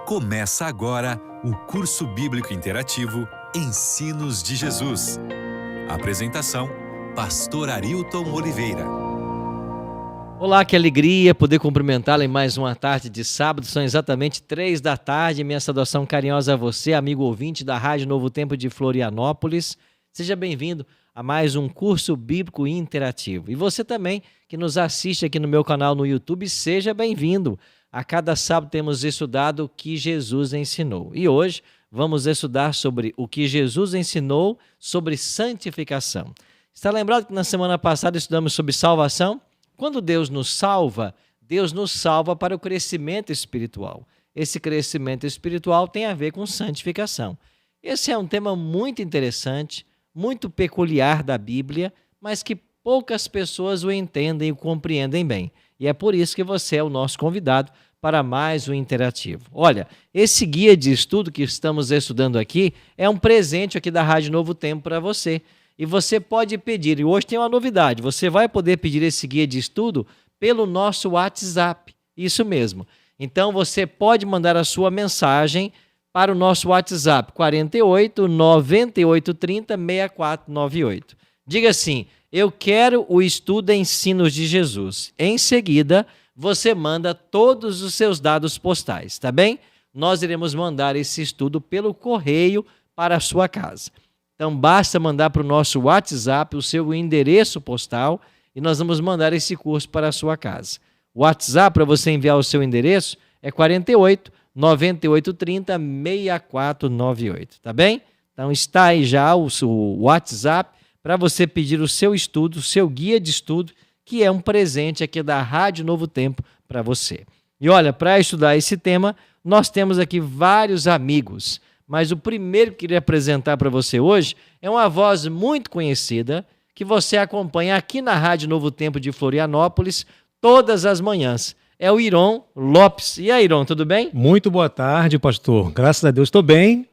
Começa agora o curso bíblico interativo Ensinos de Jesus. Apresentação, Pastor Arilton Oliveira. Olá, que alegria poder cumprimentá-la em mais uma tarde de sábado. São exatamente 3 da tarde. Minha saudação carinhosa a você, amigo ouvinte da Rádio Novo Tempo de Florianópolis. Seja bem-vindo a mais um curso bíblico interativo. E você também, que nos assiste aqui no meu canal no YouTube, seja bem-vindo. A cada sábado temos estudado o que Jesus ensinou. E hoje vamos estudar sobre o que Jesus ensinou sobre santificação. Está lembrado que na semana passada estudamos sobre salvação? Quando Deus nos salva para o crescimento espiritual. Esse crescimento espiritual tem a ver com santificação. Esse é um tema muito interessante, muito peculiar da Bíblia, mas que poucas pessoas o entendem e o compreendem bem. E é por isso que você é o nosso convidado para mais um interativo. Olha, esse guia de estudo que estamos estudando aqui é um presente aqui da Rádio Novo Tempo para você. E você pode pedir, e hoje tem uma novidade, você vai poder pedir esse guia de estudo pelo nosso WhatsApp, isso mesmo. Então você pode mandar a sua mensagem para o nosso WhatsApp, 48 98 30 6498. Diga assim, eu quero o estudo Ensinos de Jesus. Em seguida, você manda todos os seus dados postais, tá bem? Nós iremos mandar esse estudo pelo correio para a sua casa. Então, basta mandar para o nosso WhatsApp o seu endereço postal e nós vamos mandar esse curso para a sua casa. O WhatsApp para você enviar o seu endereço é 48 98 30 6498, tá bem? Então, está aí já o WhatsApp para você pedir o seu estudo, o seu guia de estudo, que é um presente aqui da Rádio Novo Tempo para você. E olha, para estudar esse tema, nós temos aqui vários amigos, mas o primeiro que eu queria apresentar para você hoje é uma voz muito conhecida que você acompanha aqui na Rádio Novo Tempo de Florianópolis todas as manhãs. É o Iron Lopes. E aí, Iron, tudo bem? Muito boa tarde, pastor. Graças a Deus estou bem.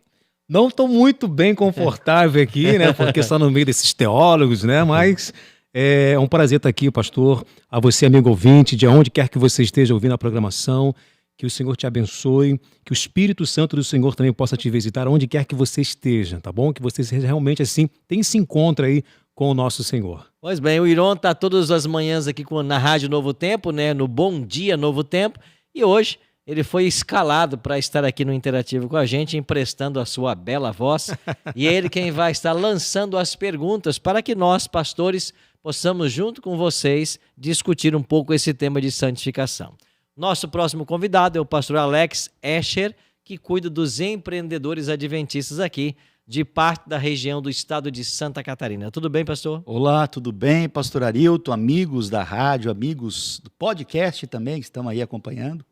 Não estou muito bem confortável aqui, né? Porque está no meio desses teólogos, né? Mas é um prazer estar aqui, pastor. A você, amigo ouvinte, de onde quer que você esteja ouvindo a programação, que o Senhor te abençoe, que o Espírito Santo do Senhor também possa te visitar onde quer que você esteja, tá bom? Que você realmente, assim, tenha esse encontro aí com o nosso Senhor. Pois bem, o Iron está todas as manhãs aqui na Rádio Novo Tempo, né? No Bom Dia Novo Tempo, e hoje ele foi escalado para estar aqui no Interativo com a gente, emprestando a sua bela voz. E é ele quem vai estar lançando as perguntas para que nós, pastores, possamos, junto com vocês, discutir um pouco esse tema de santificação. Nosso próximo convidado é o pastor Alex Escher, que cuida dos empreendedores adventistas aqui, de parte da região do estado de Santa Catarina. Tudo bem, pastor? Olá, tudo bem, pastor Arilton, amigos da rádio, amigos do podcast também, que estão aí acompanhando.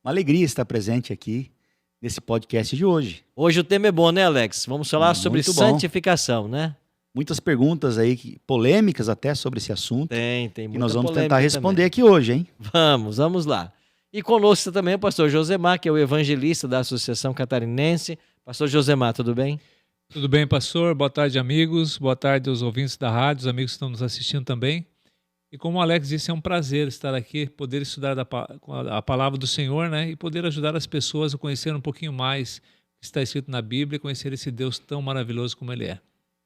Uma alegria estar presente aqui nesse podcast de hoje. Hoje o tema é bom, né, Alex? Vamos falar sobre santificação, né? Muitas perguntas aí, polêmicas até sobre esse assunto. Tem muita polêmica. E nós vamos tentar responder também aqui hoje, hein? Vamos lá. E conosco também o pastor Josemar, que é o evangelista da Associação Catarinense. Pastor Josemar, tudo bem? Tudo bem, pastor? Boa tarde, amigos. Boa tarde aos ouvintes da rádio, os amigos que estão nos assistindo também. E como o Alex disse, é um prazer estar aqui, poder estudar a palavra do Senhor, né? E poder ajudar as pessoas a conhecer um pouquinho mais o que está escrito na Bíblia e conhecer esse Deus tão maravilhoso como Ele é.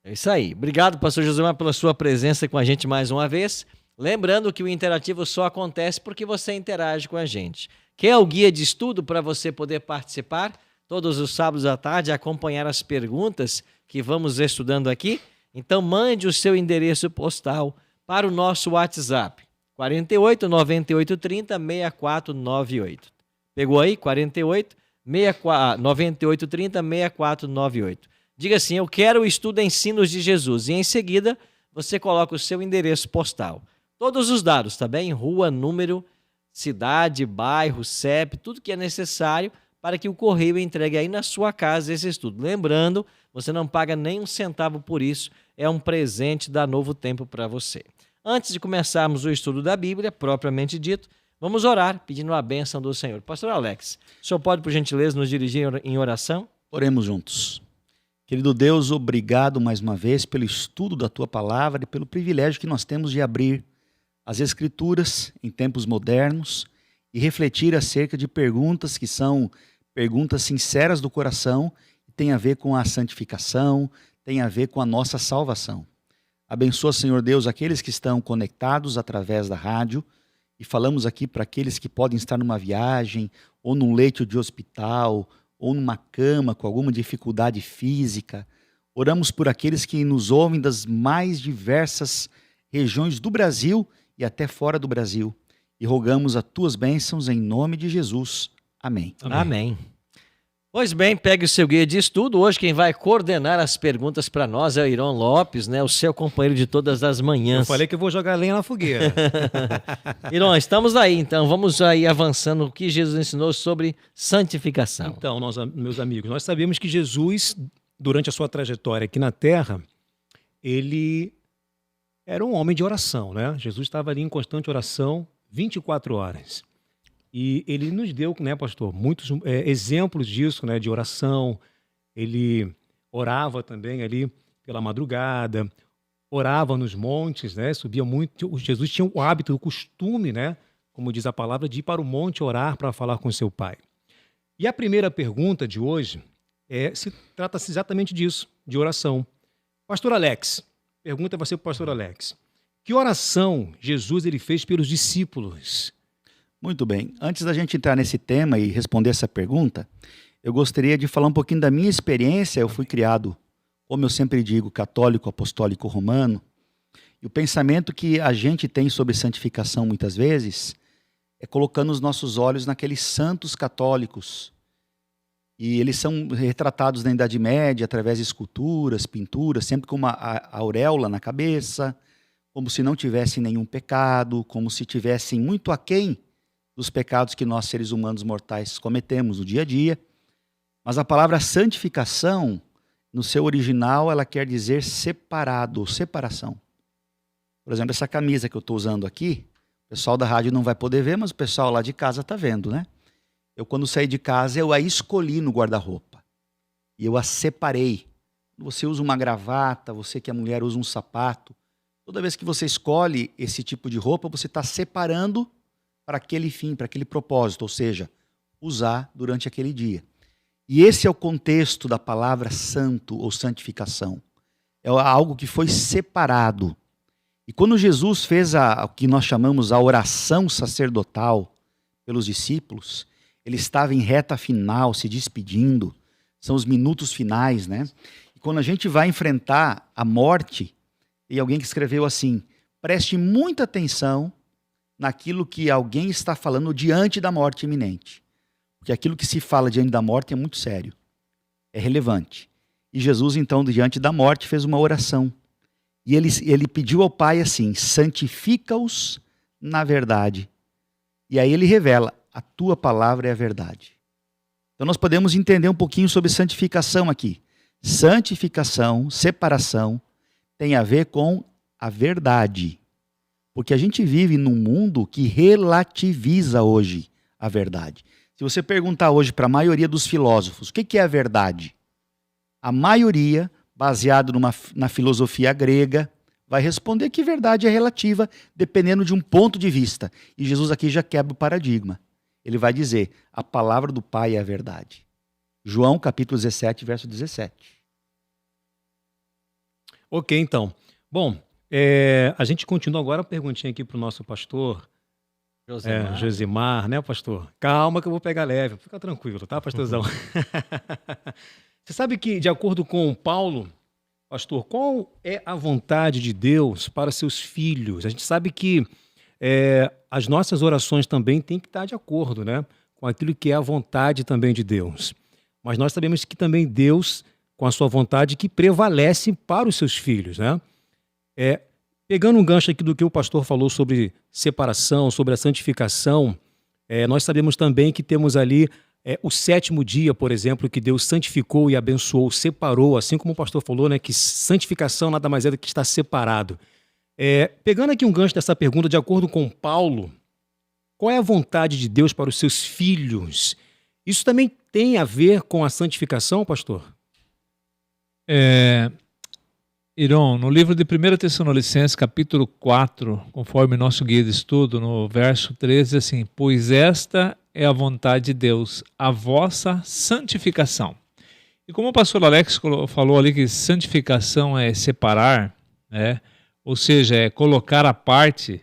É isso aí. Obrigado, pastor Josemar, pela sua presença com a gente mais uma vez. Lembrando que o interativo só acontece porque você interage com a gente. Quer o guia de estudo para você poder participar todos os sábados à tarde, acompanhar as perguntas que vamos estudando aqui? Então mande o seu endereço postal para o nosso WhatsApp, 48 98 30 6498. Pegou aí? 48 98 30 6498. Diga assim, eu quero o estudo Ensinos de Jesus. E em seguida, você coloca o seu endereço postal. Todos os dados, tá bem? Rua, número, cidade, bairro, CEP, tudo que é necessário para que o correio entregue aí na sua casa esse estudo. Lembrando, você não paga nem um centavo por isso, é um presente da Novo Tempo para você. Antes de começarmos o estudo da Bíblia, propriamente dito, vamos orar pedindo a bênção do Senhor. Pastor Alex, o senhor pode, por gentileza, nos dirigir em oração? Oremos juntos. Querido Deus, obrigado mais uma vez pelo estudo da Tua Palavra e pelo privilégio que nós temos de abrir as Escrituras em tempos modernos e refletir acerca de perguntas que são perguntas sinceras do coração, que tem a ver com a santificação, tem a ver com a nossa salvação. Abençoa, Senhor Deus, aqueles que estão conectados através da rádio, e falamos aqui para aqueles que podem estar numa viagem, ou num leito de hospital, ou numa cama com alguma dificuldade física. Oramos por aqueles que nos ouvem das mais diversas regiões do Brasil e até fora do Brasil. E rogamos as tuas bênçãos em nome de Jesus. Amém. Amém. Pois bem, pegue o seu guia de estudo. Hoje quem vai coordenar as perguntas para nós é o Iron Lopes, né? O seu companheiro de todas as manhãs. Eu falei que eu vou jogar lenha na fogueira. Iron, estamos aí, então. Vamos aí avançando o que Jesus ensinou sobre santificação. Então, meus amigos, nós sabemos que Jesus, durante a sua trajetória aqui na Terra, ele era um homem de oração, né? Jesus estava ali em constante oração, 24 horas. E ele nos deu, né, pastor, muitos exemplos disso, né, de oração. Ele orava também ali pela madrugada, orava nos montes, né, subia muito. Jesus tinha o hábito, o costume, né, como diz a palavra, de ir para o monte orar para falar com seu pai. E a primeira pergunta de hoje trata-se exatamente disso, de oração. Pastor Alex, pergunta vai ser para o pastor Alex. Que oração Jesus ele fez pelos discípulos? Muito bem. Antes da gente entrar nesse tema e responder essa pergunta, eu gostaria de falar um pouquinho da minha experiência. Eu fui criado, como eu sempre digo, católico, apostólico, romano. E o pensamento que a gente tem sobre santificação muitas vezes é colocando os nossos olhos naqueles santos católicos. E eles são retratados na Idade Média através de esculturas, pinturas, sempre com uma auréola na cabeça, como se não tivessem nenhum pecado, como se tivessem muito aquém dos pecados que nós, seres humanos mortais, cometemos no dia a dia. Mas a palavra santificação, no seu original, ela quer dizer separado, ou separação. Por exemplo, essa camisa que eu estou usando aqui, o pessoal da rádio não vai poder ver, mas o pessoal lá de casa está vendo, né? Eu, quando saí de casa, eu a escolhi no guarda-roupa. E eu a separei. Você usa uma gravata, você que é mulher usa um sapato. Toda vez que você escolhe esse tipo de roupa, você está separando para aquele fim, para aquele propósito, ou seja, usar durante aquele dia. E esse é o contexto da palavra santo ou santificação. É algo que foi separado. E quando Jesus fez o que nós chamamos a oração sacerdotal pelos discípulos, ele estava em reta final, se despedindo, são os minutos finais, né? E quando a gente vai enfrentar a morte, e alguém que escreveu assim, preste muita atenção naquilo que alguém está falando diante da morte iminente. Porque aquilo que se fala diante da morte é muito sério, é relevante. E Jesus, então, diante da morte, fez uma oração. E ele pediu ao Pai assim, santifica-os na verdade. E aí ele revela, a tua palavra é a verdade. Então nós podemos entender um pouquinho sobre santificação aqui. Santificação, separação, tem a ver com a verdade. Porque a gente vive num mundo que relativiza hoje a verdade. Se você perguntar hoje para a maioria dos filósofos, o que é a verdade? A maioria, baseado na filosofia grega, vai responder que verdade é relativa, dependendo de um ponto de vista. E Jesus aqui já quebra o paradigma. Ele vai dizer, a palavra do Pai é a verdade. João capítulo 17, verso 17. Ok, então. Bom, a gente continua agora a perguntinha aqui para o nosso pastor Josimar, né, pastor? Calma que eu vou pegar leve, fica tranquilo, tá, pastorzão? Você sabe que, de acordo com Paulo, pastor, qual é a vontade de Deus para seus filhos? A gente sabe que as nossas orações também têm que estar de acordo, né, com aquilo que é a vontade também de Deus. Mas nós sabemos que também Deus, com a sua vontade, que prevalece para os seus filhos, né? Pegando um gancho aqui do que o pastor falou sobre separação, sobre a santificação, nós sabemos também que temos ali o sétimo dia, por exemplo, que Deus santificou e abençoou, separou, assim como o pastor falou, né, que santificação nada mais é do que estar separado. Pegando aqui um gancho dessa pergunta, de acordo com Paulo, qual é a vontade de Deus para os seus filhos? Isso também tem a ver com a santificação, pastor? Iron, no livro de 1 Tessalonicenses, capítulo 4, conforme nosso guia de estudo, no verso 13, assim, pois esta é a vontade de Deus, a vossa santificação. E como o pastor Alex falou ali que santificação é separar, né? Ou seja, é colocar à parte,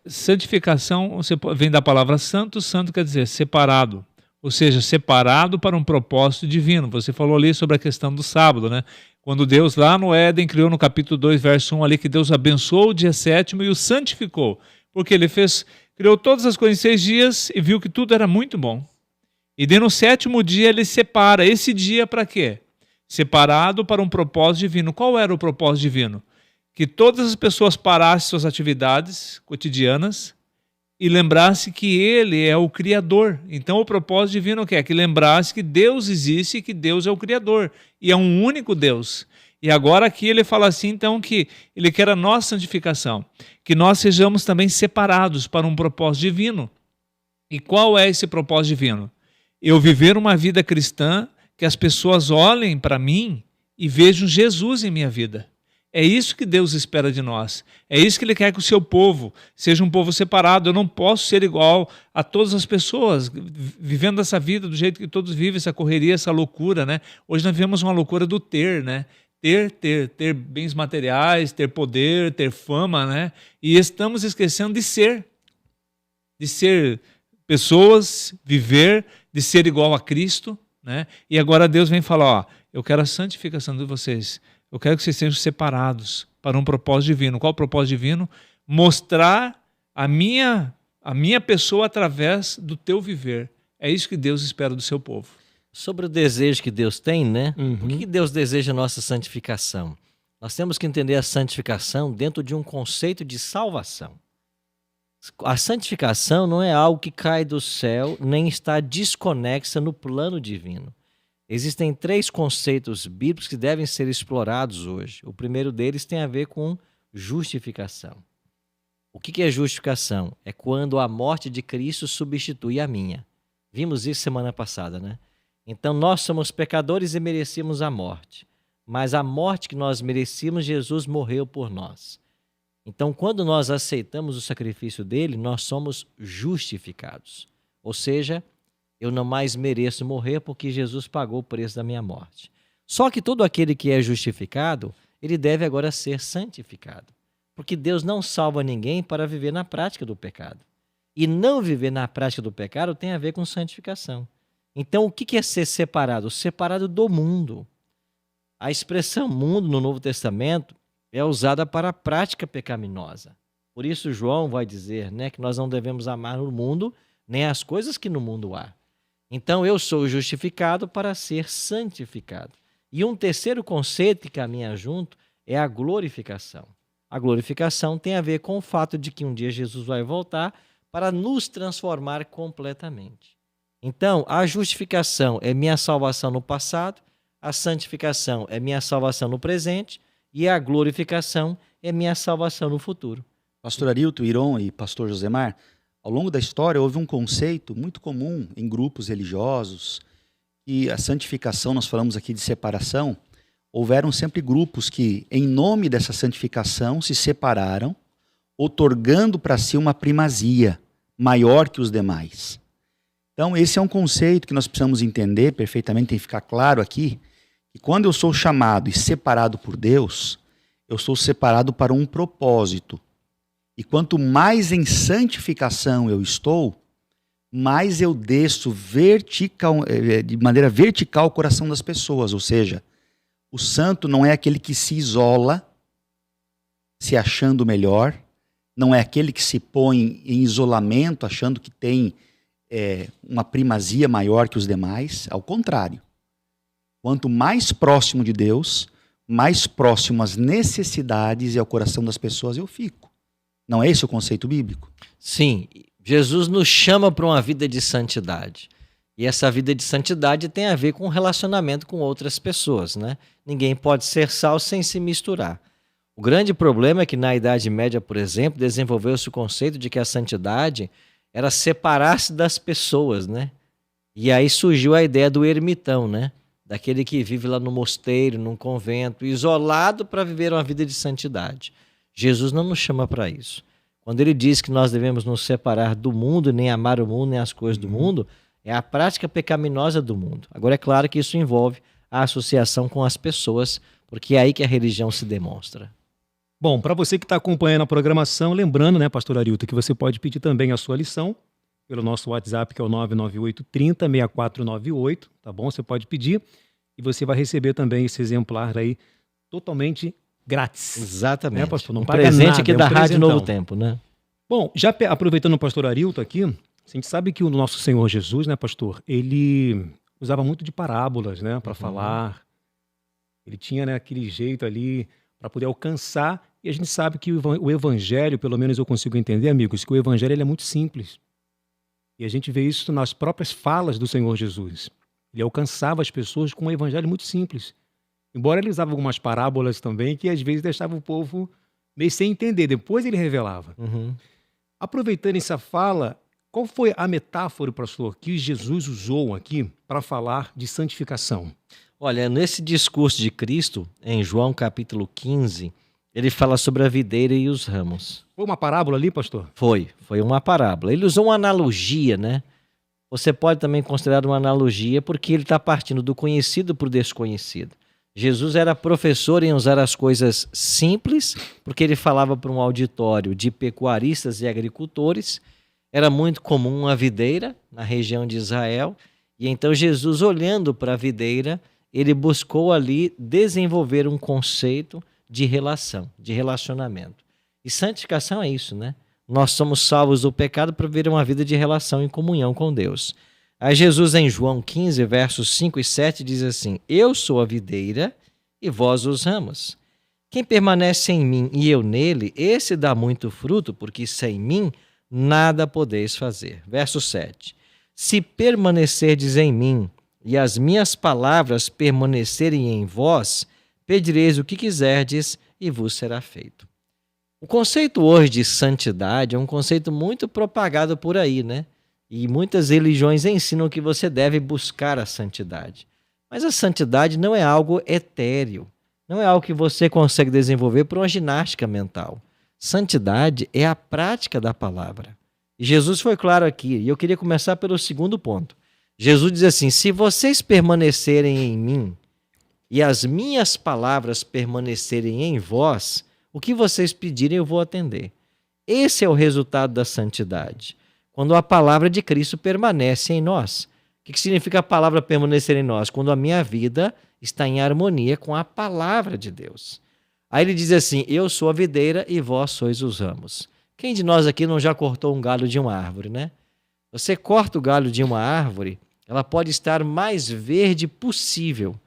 santificação vem da palavra santo, santo quer dizer separado, ou seja, separado para um propósito divino. Você falou ali sobre a questão do sábado, né? Quando Deus lá no Éden criou no capítulo 2, verso 1 ali, que Deus abençoou o dia sétimo e o santificou, porque ele criou todas as coisas em 6 dias e viu que tudo era muito bom. E daí no 7º dia ele separa esse dia para quê? Separado para um propósito divino. Qual era o propósito divino? Que todas as pessoas parassem suas atividades cotidianas e lembrassem que ele é o Criador. Então o propósito divino é que lembrasse que Deus existe e que Deus é o Criador. E é um único Deus. E agora aqui ele fala assim, então, que ele quer a nossa santificação. Que nós sejamos também separados para um propósito divino. E qual é esse propósito divino? Eu viver uma vida cristã que as pessoas olhem para mim e vejam Jesus em minha vida. É isso que Deus espera de nós. É isso que Ele quer que o seu povo seja um povo separado. Eu não posso ser igual a todas as pessoas, vivendo essa vida do jeito que todos vivem, essa correria, essa loucura, né? Hoje nós vivemos uma loucura do ter, né? Ter bens materiais, ter poder, ter fama, né? E estamos esquecendo de ser pessoas, viver, de ser igual a Cristo, né? E agora Deus vem falar, ó, eu quero a santificação de vocês. Eu quero que vocês sejam separados para um propósito divino. Qual o propósito divino? Mostrar a minha pessoa através do teu viver. É isso que Deus espera do seu povo. Sobre o desejo que Deus tem, né? Uhum. Por que Deus deseja a nossa santificação? Nós temos que entender a santificação dentro de um conceito de salvação. A santificação não é algo que cai do céu, nem está desconexa no plano divino. Existem 3 conceitos bíblicos que devem ser explorados hoje. O primeiro deles tem a ver com justificação. O que é justificação? É quando a morte de Cristo substitui a minha. Vimos isso semana passada, né? Então nós somos pecadores e merecíamos a morte. Mas a morte que nós merecíamos, Jesus morreu por nós. Então quando nós aceitamos o sacrifício dele, nós somos justificados. Ou seja, eu não mais mereço morrer porque Jesus pagou o preço da minha morte. Só que todo aquele que é justificado, ele deve agora ser santificado. Porque Deus não salva ninguém para viver na prática do pecado. E não viver na prática do pecado tem a ver com santificação. Então, o que é ser separado? Separado do mundo. A expressão mundo no Novo Testamento é usada para a prática pecaminosa. Por isso, João vai dizer, né, que nós não devemos amar o mundo, nem as coisas que no mundo há. Então, eu sou justificado para ser santificado. E um terceiro conceito que caminha junto é a glorificação. A glorificação tem a ver com o fato de que um dia Jesus vai voltar para nos transformar completamente. Então, a justificação é minha salvação no passado, a santificação é minha salvação no presente e a glorificação é minha salvação no futuro. Pastor Arilton, Iron e pastor Josemar, ao longo da história houve um conceito muito comum em grupos religiosos, e a santificação, nós falamos aqui de separação, houveram sempre grupos que, em nome dessa santificação, se separaram, outorgando para si uma primazia maior que os demais. Então, esse é um conceito que nós precisamos entender perfeitamente, tem que ficar claro aqui, que quando eu sou chamado e separado por Deus, eu sou separado para um propósito. E quanto mais em santificação eu estou, mais eu desço de maneira vertical o coração das pessoas. Ou seja, o santo não é aquele que se isola, se achando melhor, não é aquele que se põe em isolamento, achando que tem uma primazia maior que os demais. Ao contrário, quanto mais próximo de Deus, mais próximo às necessidades e ao coração das pessoas eu fico. Não é esse o conceito bíblico? Sim, Jesus nos chama para uma vida de santidade. E essa vida de santidade tem a ver com relacionamento com outras pessoas, né? Ninguém pode ser sal sem se misturar. O grande problema é que na Idade Média, por exemplo, desenvolveu-se o conceito de que a santidade era separar-se das pessoas, né? E aí surgiu a ideia do ermitão, né? Daquele que vive lá no mosteiro, num convento, isolado para viver uma vida de santidade. Jesus não nos chama para isso. Quando ele diz que nós devemos nos separar do mundo, nem amar o mundo, nem as coisas do mundo, é a prática pecaminosa do mundo. Agora, é claro que isso envolve a associação com as pessoas, porque é aí que a religião se demonstra. Bom, para você que está acompanhando a programação, lembrando, né, pastor Arilton, que você pode pedir também a sua lição pelo nosso WhatsApp, que é o 99830-6498, tá bom? Você pode pedir e você vai receber também esse exemplar aí totalmente grátis. Exatamente. Né, pastor? Não um paga presente nada, aqui é um da Rádio presentão. Novo Tempo, né? Bom, já aproveitando o pastor Arilton aqui, a gente sabe que o nosso Senhor Jesus, né, pastor, ele usava muito de parábolas, né, para falar. Ele tinha, né, aquele jeito ali para poder alcançar. E a gente sabe que o evangelho, pelo menos eu consigo entender, amigos, que o evangelho ele é muito simples. E a gente vê isso nas próprias falas do Senhor Jesus. Ele alcançava as pessoas com um evangelho muito simples. Embora ele usava algumas parábolas também, que às vezes deixava o povo meio sem entender. Depois ele revelava. Aproveitando essa fala, qual foi a metáfora, pastor, que Jesus usou aqui para falar de santificação? Olha, nesse discurso de Cristo, em João capítulo 15, ele fala sobre a videira e os ramos. Foi uma parábola ali, pastor? Foi uma parábola. Ele usou uma analogia, né? Você pode também considerar uma analogia porque ele está partindo do conhecido para o desconhecido. Jesus era professor em usar as coisas simples, porque ele falava para um auditório de pecuaristas e agricultores. Era muito comum a videira na região de Israel. E então Jesus, olhando para a videira, ele buscou ali desenvolver um conceito de relação, de relacionamento. E santificação é isso, né? Nós somos salvos do pecado para viver uma vida de relação e comunhão com Deus. Aí Jesus, em João 15, versos 5 e 7, diz assim: Eu sou a videira e vós os ramos. Quem permanece em mim e eu nele, esse dá muito fruto, porque sem mim nada podeis fazer. Verso 7. Se permanecerdes em mim e as minhas palavras permanecerem em vós, pedireis o que quiserdes e vos será feito. O conceito hoje de santidade é um conceito muito propagado por aí, né? E muitas religiões ensinam que você deve buscar a santidade. Mas a santidade não é algo etéreo, não é algo que você consegue desenvolver por uma ginástica mental. Santidade é a prática da palavra. E Jesus foi claro aqui, e eu queria começar pelo segundo ponto. Jesus diz assim: se vocês permanecerem em mim e as minhas palavras permanecerem em vós, o que vocês pedirem eu vou atender. Esse é o resultado da santidade. Quando a palavra de Cristo permanece em nós. O que significa a palavra permanecer em nós? Quando a minha vida está em harmonia com a palavra de Deus. Aí ele diz assim: eu sou a videira e vós sois os ramos. Quem de nós aqui não já cortou um galho de uma árvore, né? Você corta o galho de uma árvore, ela pode estar mais verde possível.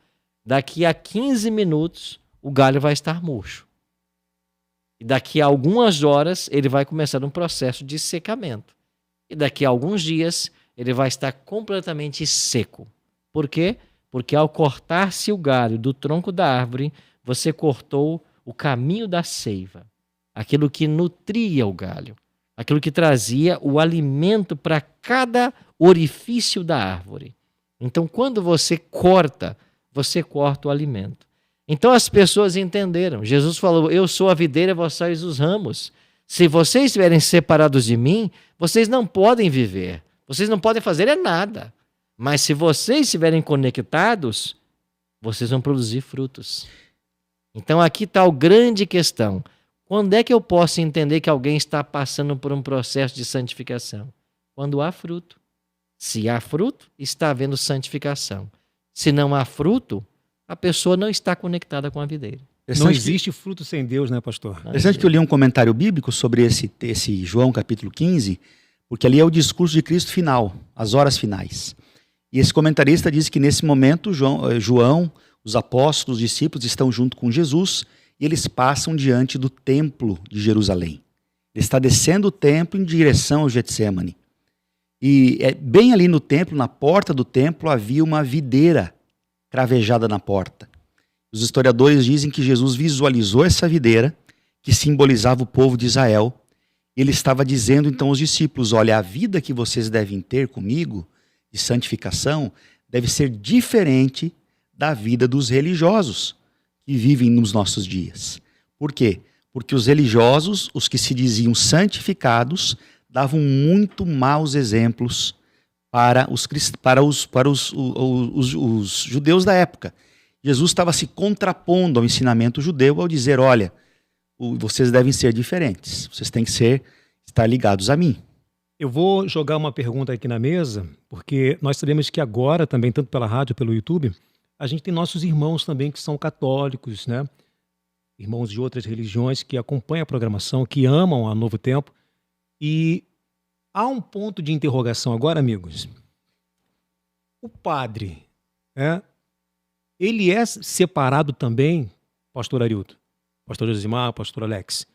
Daqui a 15 minutos, o galho vai estar murcho. E daqui a algumas horas, ele vai começar um processo de secamento. E daqui a alguns dias, ele vai estar completamente seco. Por quê? Porque ao cortar-se o galho do tronco da árvore, você cortou o caminho da seiva, aquilo que nutria o galho, aquilo que trazia o alimento para cada orifício da árvore. Então, quando você corta o alimento. Então as pessoas entenderam. Jesus falou: eu sou a videira, vós sois os ramos. Se vocês estiverem separados de mim, vocês não podem viver. Vocês não podem fazer nada. Mas se vocês estiverem conectados, vocês vão produzir frutos. Então aqui está a grande questão. Quando é que eu posso entender que alguém está passando por um processo de santificação? Quando há fruto. Se há fruto, está havendo santificação. Se não há fruto, a pessoa não está conectada com a videira. Não existe fruto sem Deus, né, pastor? Interessante que eu li um comentário bíblico sobre esse João capítulo 15, porque ali é o discurso de Cristo final, as horas finais. E esse comentarista diz que nesse momento João, os apóstolos, os discípulos estão junto com Jesus e eles passam diante do templo de Jerusalém. Ele está descendo o templo em direção ao Getsemane. E bem ali no templo, na porta do templo, havia uma videira cravejada na porta. Os historiadores dizem que Jesus visualizou essa videira, que simbolizava o povo de Israel. Ele estava dizendo então aos discípulos: olha, a vida que vocês devem ter comigo, de santificação, deve ser diferente da vida dos religiosos que vivem nos nossos dias. Por quê? Porque os religiosos, os que se diziam santificados, davam muito maus exemplos para os judeus da época. Jesus estava se contrapondo ao ensinamento judeu ao dizer, olha, vocês devem ser diferentes, vocês têm que estar ligados a mim. Eu vou jogar uma pergunta aqui na mesa, porque nós sabemos que agora também, tanto pela rádio, pelo YouTube, a gente tem nossos irmãos também que são católicos, né? Irmãos de outras religiões que acompanham a programação, que amam a Novo Tempo. E há um ponto de interrogação agora, amigos. O padre, né? Ele é separado também, pastor Arilton, pastor Josimar, pastor Alex.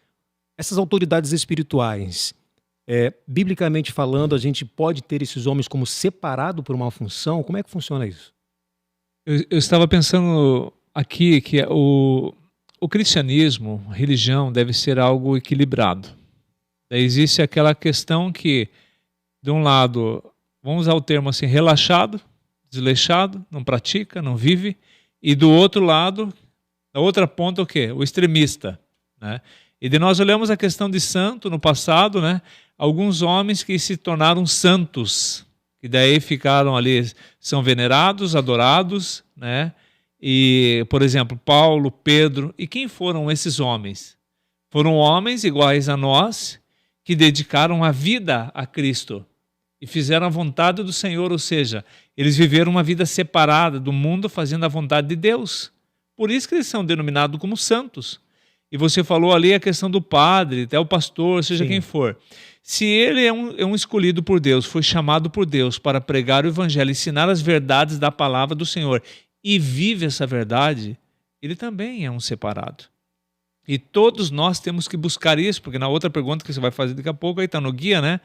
Essas autoridades espirituais, biblicamente falando, a gente pode ter esses homens como separado por uma função? Como é que funciona isso? Eu estava pensando aqui que o cristianismo, a religião, deve ser algo equilibrado. Daí existe aquela questão que, de um lado, vamos usar o termo assim, relaxado, desleixado, não pratica, não vive, e do outro lado, da outra ponta, o quê? O extremista, né? E de nós olhamos a questão de santo no passado, né? Alguns homens que se tornaram santos, que daí ficaram ali, são venerados, adorados, né? E, por exemplo, Paulo, Pedro, e quem foram esses homens? Foram homens iguais a nós, que dedicaram a vida a Cristo e fizeram a vontade do Senhor, ou seja, eles viveram uma vida separada do mundo, fazendo a vontade de Deus. Por isso que eles são denominados como santos. E você falou ali a questão do padre, até o pastor, seja Sim. quem for. Se ele é um escolhido por Deus, foi chamado por Deus para pregar o evangelho, ensinar as verdades da palavra do Senhor e vive essa verdade, ele também é um separado. E todos nós temos que buscar isso, porque na outra pergunta que você vai fazer daqui a pouco, aí está no guia, né?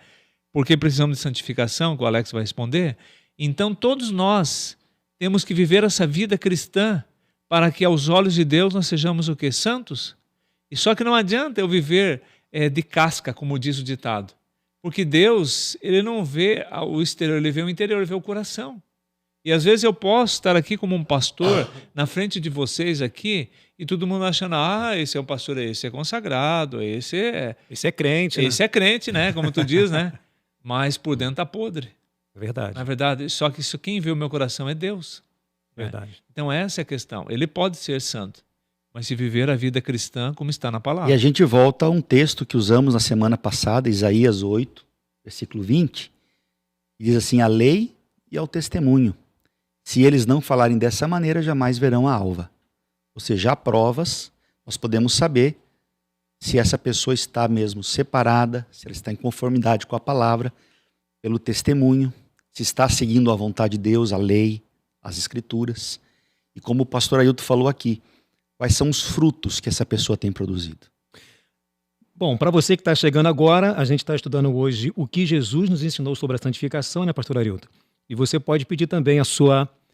Porque precisamos de santificação, que o Alex vai responder. Então todos nós temos que viver essa vida cristã para que aos olhos de Deus nós sejamos o quê? Santos. E só que não adianta eu viver de casca, como diz o ditado. Porque Deus, ele não vê o exterior, ele vê o interior, ele vê o coração. E às vezes eu posso estar aqui como um pastor, na frente de vocês aqui, e todo mundo achando, esse é o pastor, esse é consagrado, esse é crente, né? Esse é crente, né? Como tu diz, né? Mas por dentro está podre. É verdade. Na verdade, só que quem vê o meu coração é Deus. Verdade. Né? Então essa é a questão. Ele pode ser santo, mas se viver a vida cristã como está na palavra. E a gente volta a um texto que usamos na semana passada, Isaías 8, versículo 20, que diz assim, a lei e ao testemunho. Se eles não falarem dessa maneira, jamais verão a alva. Ou seja, há provas, nós podemos saber se essa pessoa está mesmo separada, se ela está em conformidade com a palavra, pelo testemunho, se está seguindo a vontade de Deus, a lei, as escrituras. E como o pastor Ailton falou aqui, quais são os frutos que essa pessoa tem produzido. Bom, para você que está chegando agora, a gente está estudando hoje o que Jesus nos ensinou sobre a santificação, né, pastor Arilton? E você pode pedir também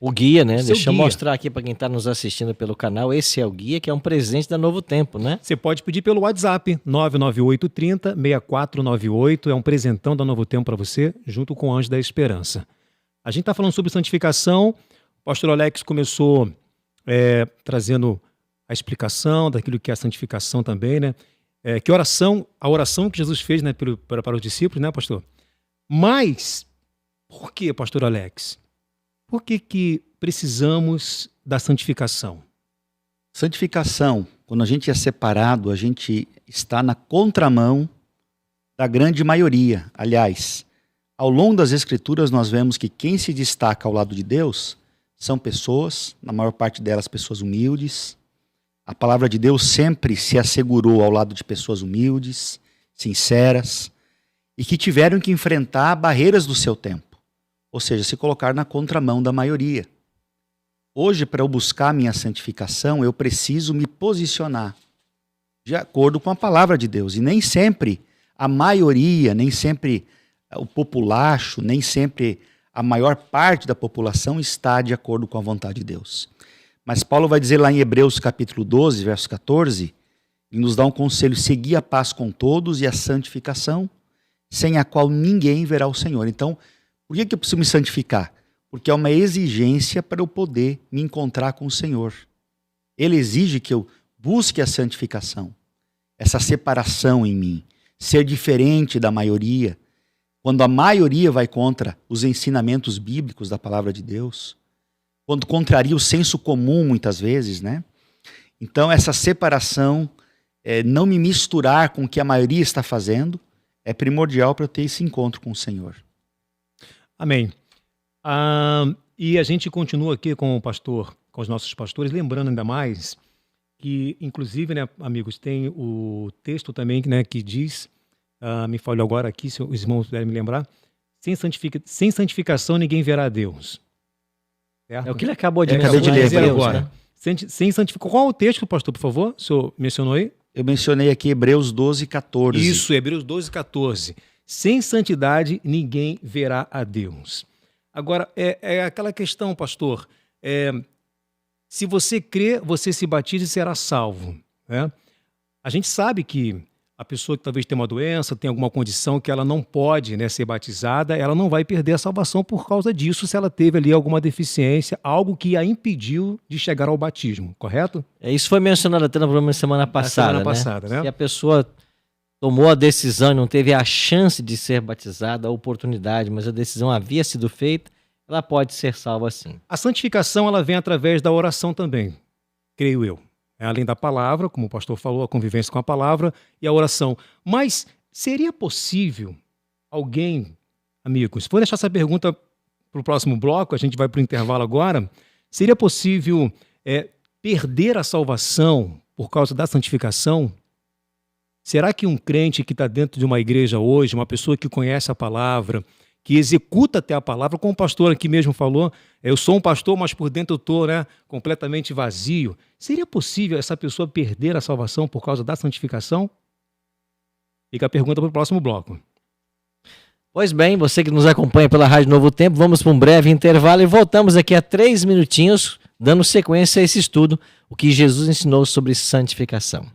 o guia, né? Seu Deixa eu guia. mostrar aqui para quem está nos assistindo pelo canal. Esse é o guia, que é um presente da Novo Tempo, né? Você pode pedir pelo WhatsApp, 99830-6498. É um presentão da Novo Tempo para você, junto com o Anjo da Esperança. A gente está falando sobre santificação. O pastor Alex começou trazendo a explicação daquilo que é a santificação também, né? A oração que Jesus fez, né, para os discípulos, né, pastor? Mas, por que, pastor Alex? Por que precisamos da santificação? Santificação, quando a gente é separado, a gente está na contramão da grande maioria. Aliás, ao longo das Escrituras nós vemos que quem se destaca ao lado de Deus são pessoas, na maior parte delas pessoas humildes. A palavra de Deus sempre se assegurou ao lado de pessoas humildes, sinceras, e que tiveram que enfrentar barreiras do seu tempo. Ou seja, se colocar na contramão da maioria. Hoje, para eu buscar a minha santificação, eu preciso me posicionar de acordo com a palavra de Deus. E nem sempre a maioria, nem sempre o populacho, nem sempre a maior parte da população está de acordo com a vontade de Deus. Mas Paulo vai dizer lá em Hebreus capítulo 12, verso 14, e nos dá um conselho, seguir a paz com todos e a santificação, sem a qual ninguém verá o Senhor. Então, por que eu preciso me santificar? Porque é uma exigência para eu poder me encontrar com o Senhor. Ele exige que eu busque a santificação. essa separação em mim, ser diferente da maioria, quando a maioria vai contra os ensinamentos bíblicos da palavra de Deus, quando contraria o senso comum muitas vezes, né? Então essa separação, não me misturar com o que a maioria está fazendo, é primordial para eu ter esse encontro com o Senhor. Amém. E a gente continua aqui com o pastor, com os nossos pastores, lembrando ainda mais que, inclusive, né, amigos, tem o texto também, né, que diz, me falhou agora aqui, se os irmãos puderem me lembrar, sem santificação ninguém verá a Deus. Certo? É o que ele acabou de acabei de ler Deus, agora. né? Sem santificação. Qual é o texto, pastor, por favor? O senhor mencionou aí? Eu mencionei aqui Hebreus 12, 14. Isso, Hebreus 12, 14. Sem santidade ninguém verá a Deus. Agora, é aquela questão, pastor, se você crê, você se batiza e será salvo, né? A gente sabe que a pessoa que talvez tenha uma doença, tem alguma condição que ela não pode, né, ser batizada, ela não vai perder a salvação por causa disso, se ela teve ali alguma deficiência, algo que a impediu de chegar ao batismo, correto? Isso foi mencionado até no programa semana passada, né? Se a pessoa tomou a decisão e não teve a chance de ser batizada, a oportunidade, mas a decisão havia sido feita, ela pode ser salva sim. A santificação, ela vem através da oração também, creio eu. Além da palavra, como o pastor falou, a convivência com a palavra e a oração. Mas seria possível alguém, amigos, vou deixar essa pergunta para o próximo bloco, a gente vai para o intervalo agora, seria possível perder a salvação por causa da santificação? Será que um crente que está dentro de uma igreja hoje, uma pessoa que conhece a palavra, que executa até a palavra, como o pastor aqui mesmo falou, eu sou um pastor, mas por dentro eu estou, né, completamente vazio. Seria possível essa pessoa perder a salvação por causa da santificação? Fica a pergunta para o próximo bloco. Pois bem, você que nos acompanha pela Rádio Novo Tempo, vamos para um breve intervalo e voltamos aqui a 3 minutinhos, dando sequência a esse estudo, o que Jesus ensinou sobre santificação.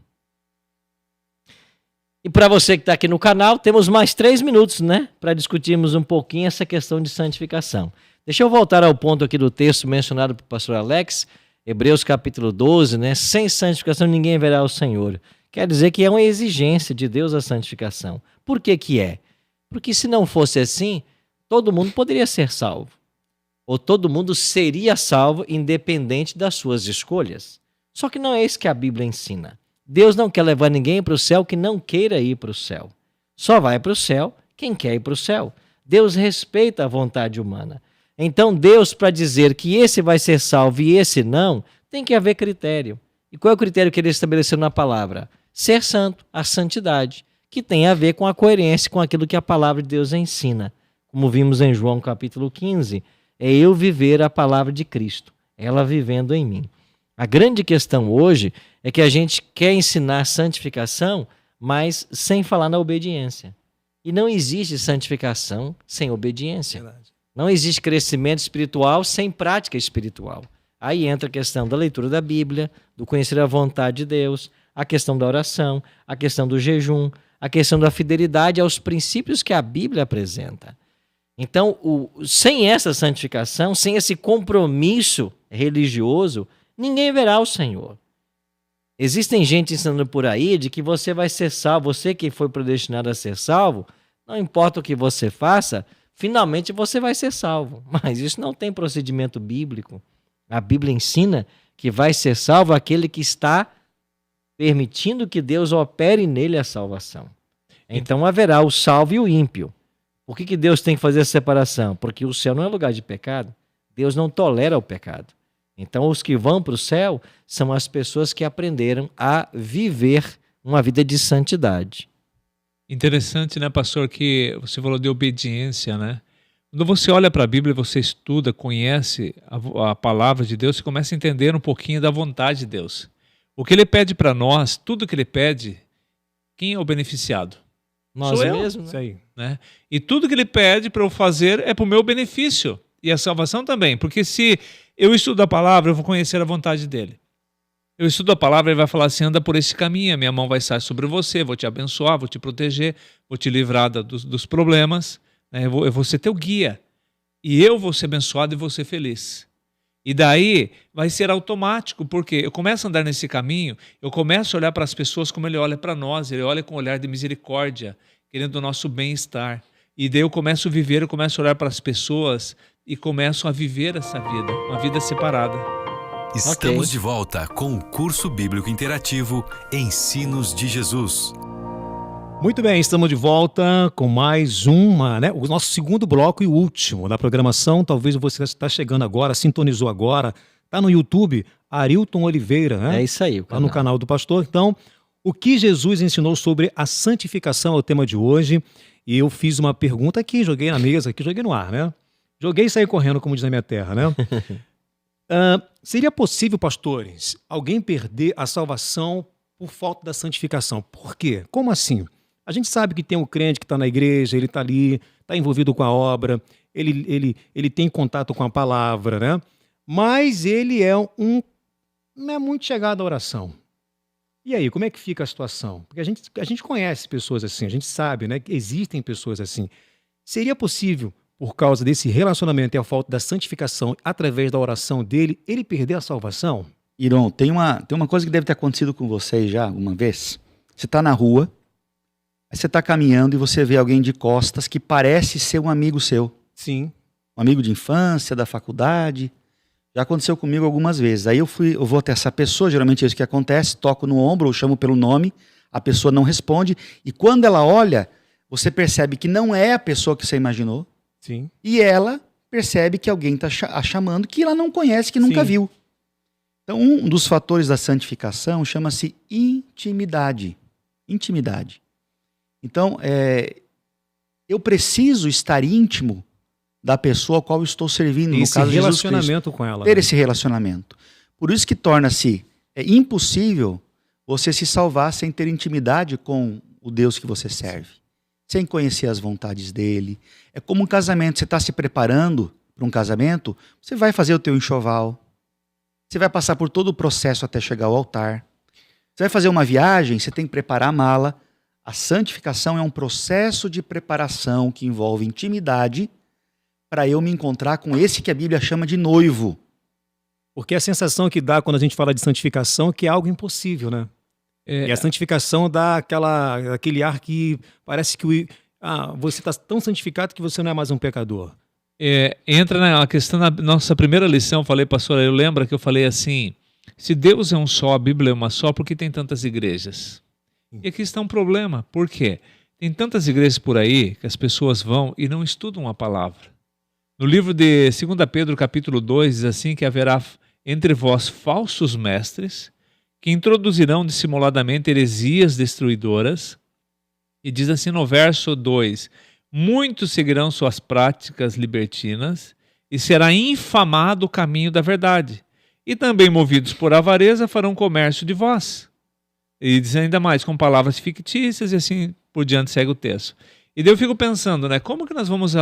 E para você que está aqui no canal, temos mais 3 minutos, né, para discutirmos um pouquinho essa questão de santificação. Deixa eu voltar ao ponto aqui do texto mencionado pelo pastor Alex, Hebreus capítulo 12, né, sem santificação ninguém verá o Senhor. Quer dizer que é uma exigência de Deus a santificação. Por que que é? Porque se não fosse assim, todo mundo poderia ser salvo. Ou todo mundo seria salvo independente das suas escolhas. Só que não é isso que a Bíblia ensina. Deus não quer levar ninguém para o céu que não queira ir para o céu. Só vai para o céu quem quer ir para o céu. Deus respeita a vontade humana. Então Deus, para dizer que esse vai ser salvo e esse não, tem que haver critério. E qual é o critério que ele estabeleceu na palavra? Ser santo, a santidade, que tem a ver com a coerência com aquilo que a palavra de Deus ensina. Como vimos em João capítulo 15, é eu viver a palavra de Cristo, ela vivendo em mim. A grande questão hoje é que a gente quer ensinar santificação, mas sem falar na obediência. E não existe santificação sem obediência. Verdade. Não existe crescimento espiritual sem prática espiritual. Aí entra a questão da leitura da Bíblia, do conhecer a vontade de Deus, a questão da oração, a questão do jejum, a questão da fidelidade aos princípios que a Bíblia apresenta. Então, sem essa santificação, sem esse compromisso religioso, ninguém verá o Senhor. Existem gente ensinando por aí de que você vai ser salvo, você que foi predestinado a ser salvo, não importa o que você faça, finalmente você vai ser salvo. Mas isso não tem procedimento bíblico. A Bíblia ensina que vai ser salvo aquele que está permitindo que Deus opere nele a salvação. Então haverá o salvo e o ímpio. Por que Deus tem que fazer essa separação? Porque o céu não é lugar de pecado. Deus não tolera o pecado. Então, os que vão para o céu são as pessoas que aprenderam a viver uma vida de santidade. Interessante, né, pastor, que você falou de obediência, né? Quando você olha para a Bíblia, você estuda, conhece a palavra de Deus, você começa a entender um pouquinho da vontade de Deus. O que Ele pede para nós, tudo que Ele pede, quem é o beneficiado? Nós Sou eu, mesmos, né? E tudo que Ele pede para eu fazer é para o meu benefício. E a salvação também, porque se eu estudo a palavra, eu vou conhecer a vontade dele. Eu estudo a palavra, ele vai falar assim, anda por esse caminho, a minha mão vai estar sobre você, vou te abençoar, vou te proteger, vou te livrar dos problemas, né? Eu vou ser teu guia. E eu vou ser abençoado e vou ser feliz. E daí vai ser automático, porque eu começo a andar nesse caminho, eu começo a olhar para as pessoas como ele olha para nós, ele olha com um olhar de misericórdia, querendo o nosso bem-estar. E daí eu começo a viver, eu começo a olhar para as pessoas e começo a viver essa vida, uma vida separada. Estamos de volta com o curso bíblico interativo Ensinos de Jesus. Muito bem, estamos de volta com mais o nosso segundo bloco e último da programação. Talvez você está chegando agora, sintonizou agora, está no YouTube, Arilton Oliveira, né? É isso aí. Está no canal do pastor. Então, o que Jesus ensinou sobre a santificação é o tema de hoje. E eu fiz uma pergunta aqui, joguei na mesa, aqui, joguei no ar, né? Joguei e saí correndo, como diz na minha terra, né? Seria possível, pastores, alguém perder a salvação por falta da santificação? Por quê? Como assim? A gente sabe que tem um crente que está na igreja, ele está ali, está envolvido com a obra, ele tem contato com a palavra, né? Mas ele não é muito chegado à oração. E aí, como é que fica a situação? Porque a gente conhece pessoas assim, a gente sabe, né, que existem pessoas assim. Seria possível, por causa desse relacionamento e a falta da santificação, através da oração dele, ele perder a salvação? Iron, tem uma coisa que deve ter acontecido com vocês já alguma vez. Você está na rua, aí você está caminhando e você vê alguém de costas que parece ser um amigo seu. Sim. Um amigo de infância, da faculdade. Já aconteceu comigo algumas vezes. Aí eu vou até essa pessoa, geralmente é isso que acontece, toco no ombro ou chamo pelo nome, a pessoa não responde, e quando ela olha, você percebe que não é a pessoa que você imaginou. Sim. E ela percebe que alguém está a chamando que ela não conhece, que nunca viu. Então, um dos fatores da santificação chama-se intimidade. Intimidade. Então, eu preciso estar íntimo da pessoa a qual eu estou servindo, no caso de Jesus Cristo. Relacionamento com ela. Ter esse relacionamento. Por isso que torna-se impossível você se salvar sem ter intimidade com o Deus que você serve. Sem conhecer as vontades dele. É como um casamento, você está se preparando para um casamento, você vai fazer o teu enxoval, você vai passar por todo o processo até chegar ao altar. Você vai fazer uma viagem, você tem que preparar a mala. A santificação é um processo de preparação que envolve intimidade para eu me encontrar com esse que a Bíblia chama de noivo. Porque a sensação que dá quando a gente fala de santificação é que é algo impossível, né? E a santificação dá aquele ar que parece que você está tão santificado que você não é mais um pecador. Entra na questão da nossa primeira lição, falei, pastor, eu lembro que eu falei assim, se Deus é um só, a Bíblia é uma só, por que tem tantas igrejas? E aqui está um problema, por quê? Tem tantas igrejas por aí que as pessoas vão e não estudam a palavra. No livro de 2 Pedro, capítulo 2, diz assim que haverá entre vós falsos mestres que introduzirão dissimuladamente heresias destruidoras. E diz assim no verso 2, muitos seguirão suas práticas libertinas e será infamado o caminho da verdade. E também movidos por avareza farão comércio de vós. E diz ainda mais, com palavras fictícias e assim por diante segue o texto. E daí eu fico pensando, né, como que nós vamos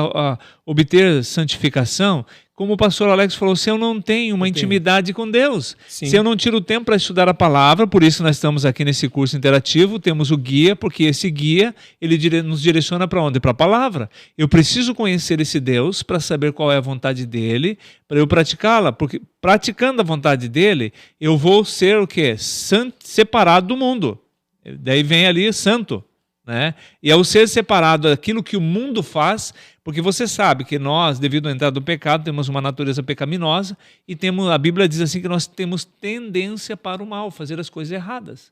obter santificação? Como o pastor Alex falou, se eu não tenho uma intimidade com Deus, Sim. se eu não tiro o tempo para estudar a palavra, por isso nós estamos aqui nesse curso interativo, temos o guia, porque esse guia, ele nos direciona para onde? Para a palavra. Eu preciso conhecer esse Deus para saber qual é a vontade dele, para eu praticá-la, porque praticando a vontade dele, eu vou ser o quê? Separado do mundo. Daí vem ali santo. Né? E ao ser separado daquilo que o mundo faz, porque você sabe que nós, devido à entrada do pecado, temos uma natureza pecaminosa e a Bíblia diz assim que nós temos tendência para o mal, fazer as coisas erradas.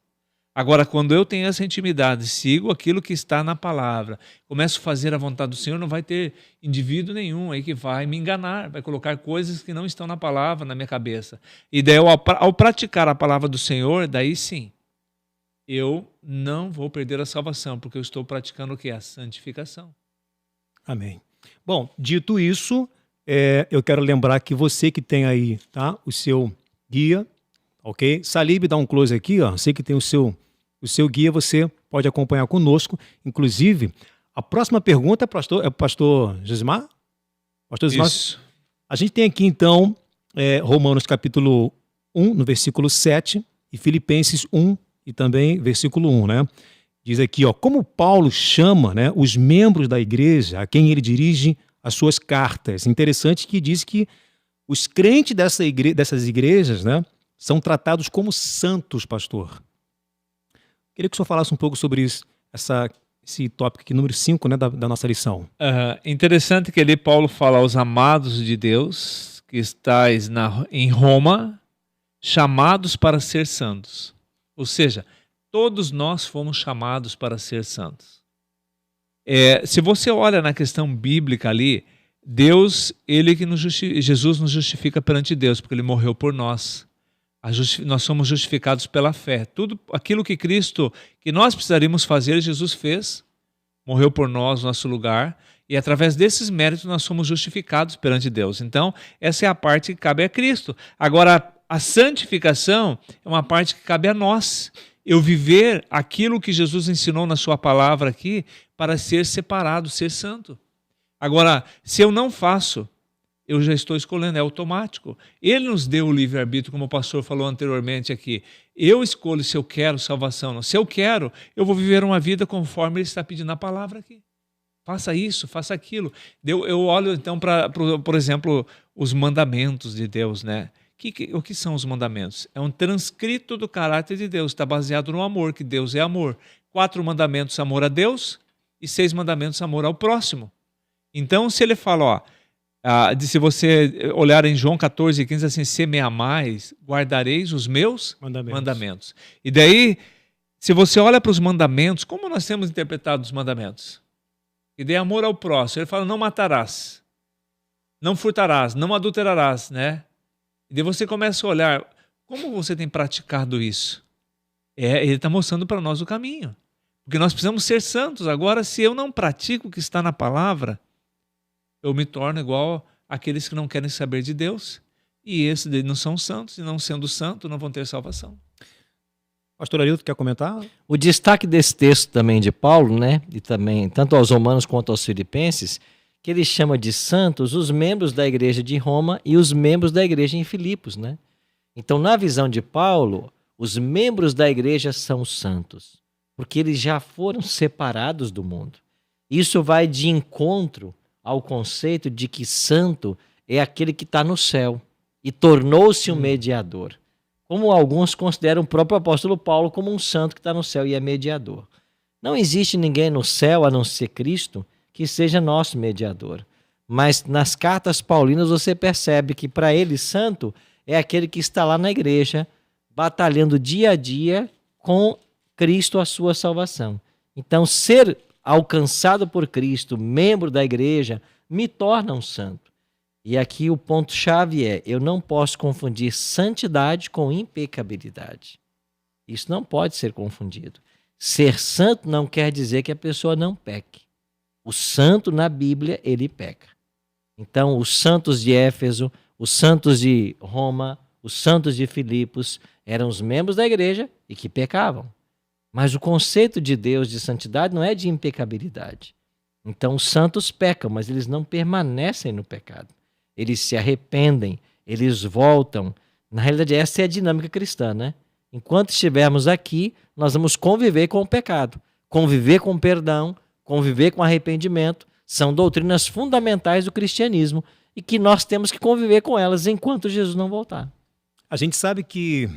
Agora, quando eu tenho essa intimidade, sigo aquilo que está na palavra, começo a fazer a vontade do Senhor, não vai ter indivíduo nenhum aí que vai me enganar, vai colocar coisas que não estão na palavra na minha cabeça. E daí, ao praticar a palavra do Senhor, daí sim, eu não vou perder a salvação, porque eu estou praticando o que? A santificação. Amém. Bom, dito isso, eu quero lembrar que você que tem aí, tá, o seu guia, ok? Salib, dá um close aqui, ó. Você que tem o seu guia, você pode acompanhar conosco. Inclusive, a próxima pergunta é o pastor Josimar? Pastor Josimar? Isso. A gente tem aqui, então, Romanos capítulo 1, no versículo 7, e Filipenses 1, e também versículo 1, né? Diz aqui, ó, como Paulo chama, né, os membros da igreja a quem ele dirige as suas cartas. Interessante que diz que os crentes dessas igrejas, né, são tratados como santos, pastor. Queria que o senhor falasse um pouco sobre isso, esse tópico aqui, número 5, né, da nossa lição. Interessante que ali Paulo fala aos amados de Deus, que estáis em Roma, chamados para ser santos. Ou seja, todos nós fomos chamados para ser santos. Se você olha na questão bíblica ali, Deus, Jesus nos justifica perante Deus, porque Ele morreu por nós. Nós somos justificados pela fé. Tudo aquilo que nós precisaríamos fazer, Jesus fez, morreu por nós, no nosso lugar, e através desses méritos nós somos justificados perante Deus. Então, essa é a parte que cabe a Cristo. Agora, a santificação é uma parte que cabe a nós. Eu viver aquilo que Jesus ensinou na sua palavra aqui para ser separado, ser santo. Agora, se eu não faço, eu já estou escolhendo, é automático. Ele nos deu o livre-arbítrio, como o pastor falou anteriormente aqui. Eu escolho se eu quero salvação. Não. Se eu quero, eu vou viver uma vida conforme ele está pedindo na palavra aqui. Faça isso, faça aquilo. Eu olho então para, por exemplo, os mandamentos de Deus, né? O que são os mandamentos? É um transcrito do caráter de Deus, está baseado no amor, que Deus é amor. 4 mandamentos, amor a Deus, e 6 mandamentos, amor ao próximo. Então, se ele fala, se você olhar em João 14:15, assim, se me amais, guardareis os meus mandamentos. E daí, se você olha para os mandamentos, como nós temos interpretado os mandamentos? E daí amor ao próximo. Ele fala, não matarás, não furtarás, não adulterarás, né? E daí você começa a olhar, como você tem praticado isso? Ele está mostrando para nós o caminho. Porque nós precisamos ser santos. Agora, se eu não pratico o que está na palavra, eu me torno igual àqueles que não querem saber de Deus. E esses não são santos, e não sendo santo, não vão ter salvação. Pastor Arilton, quer comentar? O destaque desse texto também de Paulo, né, e também tanto aos romanos quanto aos filipenses, que ele chama de santos os membros da igreja de Roma e os membros da igreja em Filipos, né? Então, na visão de Paulo, os membros da igreja são santos, porque eles já foram separados do mundo. Isso vai de encontro ao conceito de que santo é aquele que está no céu e tornou-se um mediador. Como alguns consideram o próprio apóstolo Paulo como um santo que está no céu e é mediador. Não existe ninguém no céu, a não ser Cristo, que seja nosso mediador. Mas nas cartas paulinas você percebe que para ele santo é aquele que está lá na igreja, batalhando dia a dia com Cristo a sua salvação. Então, ser alcançado por Cristo, membro da igreja, me torna um santo. E aqui o ponto-chave é, eu não posso confundir santidade com impecabilidade. Isso não pode ser confundido. Ser santo não quer dizer que a pessoa não peque. O santo na Bíblia, ele peca. Então, os santos de Éfeso, os santos de Roma, os santos de Filipos eram os membros da igreja e que pecavam. Mas o conceito de Deus de santidade não é de impecabilidade. Então, os santos pecam, mas eles não permanecem no pecado. Eles se arrependem, eles voltam. Na realidade, essa é a dinâmica cristã, né? Enquanto estivermos aqui, nós vamos conviver com o pecado, conviver com o perdão, conviver com arrependimento. São doutrinas fundamentais do cristianismo e que nós temos que conviver com elas enquanto Jesus não voltar. A gente sabe que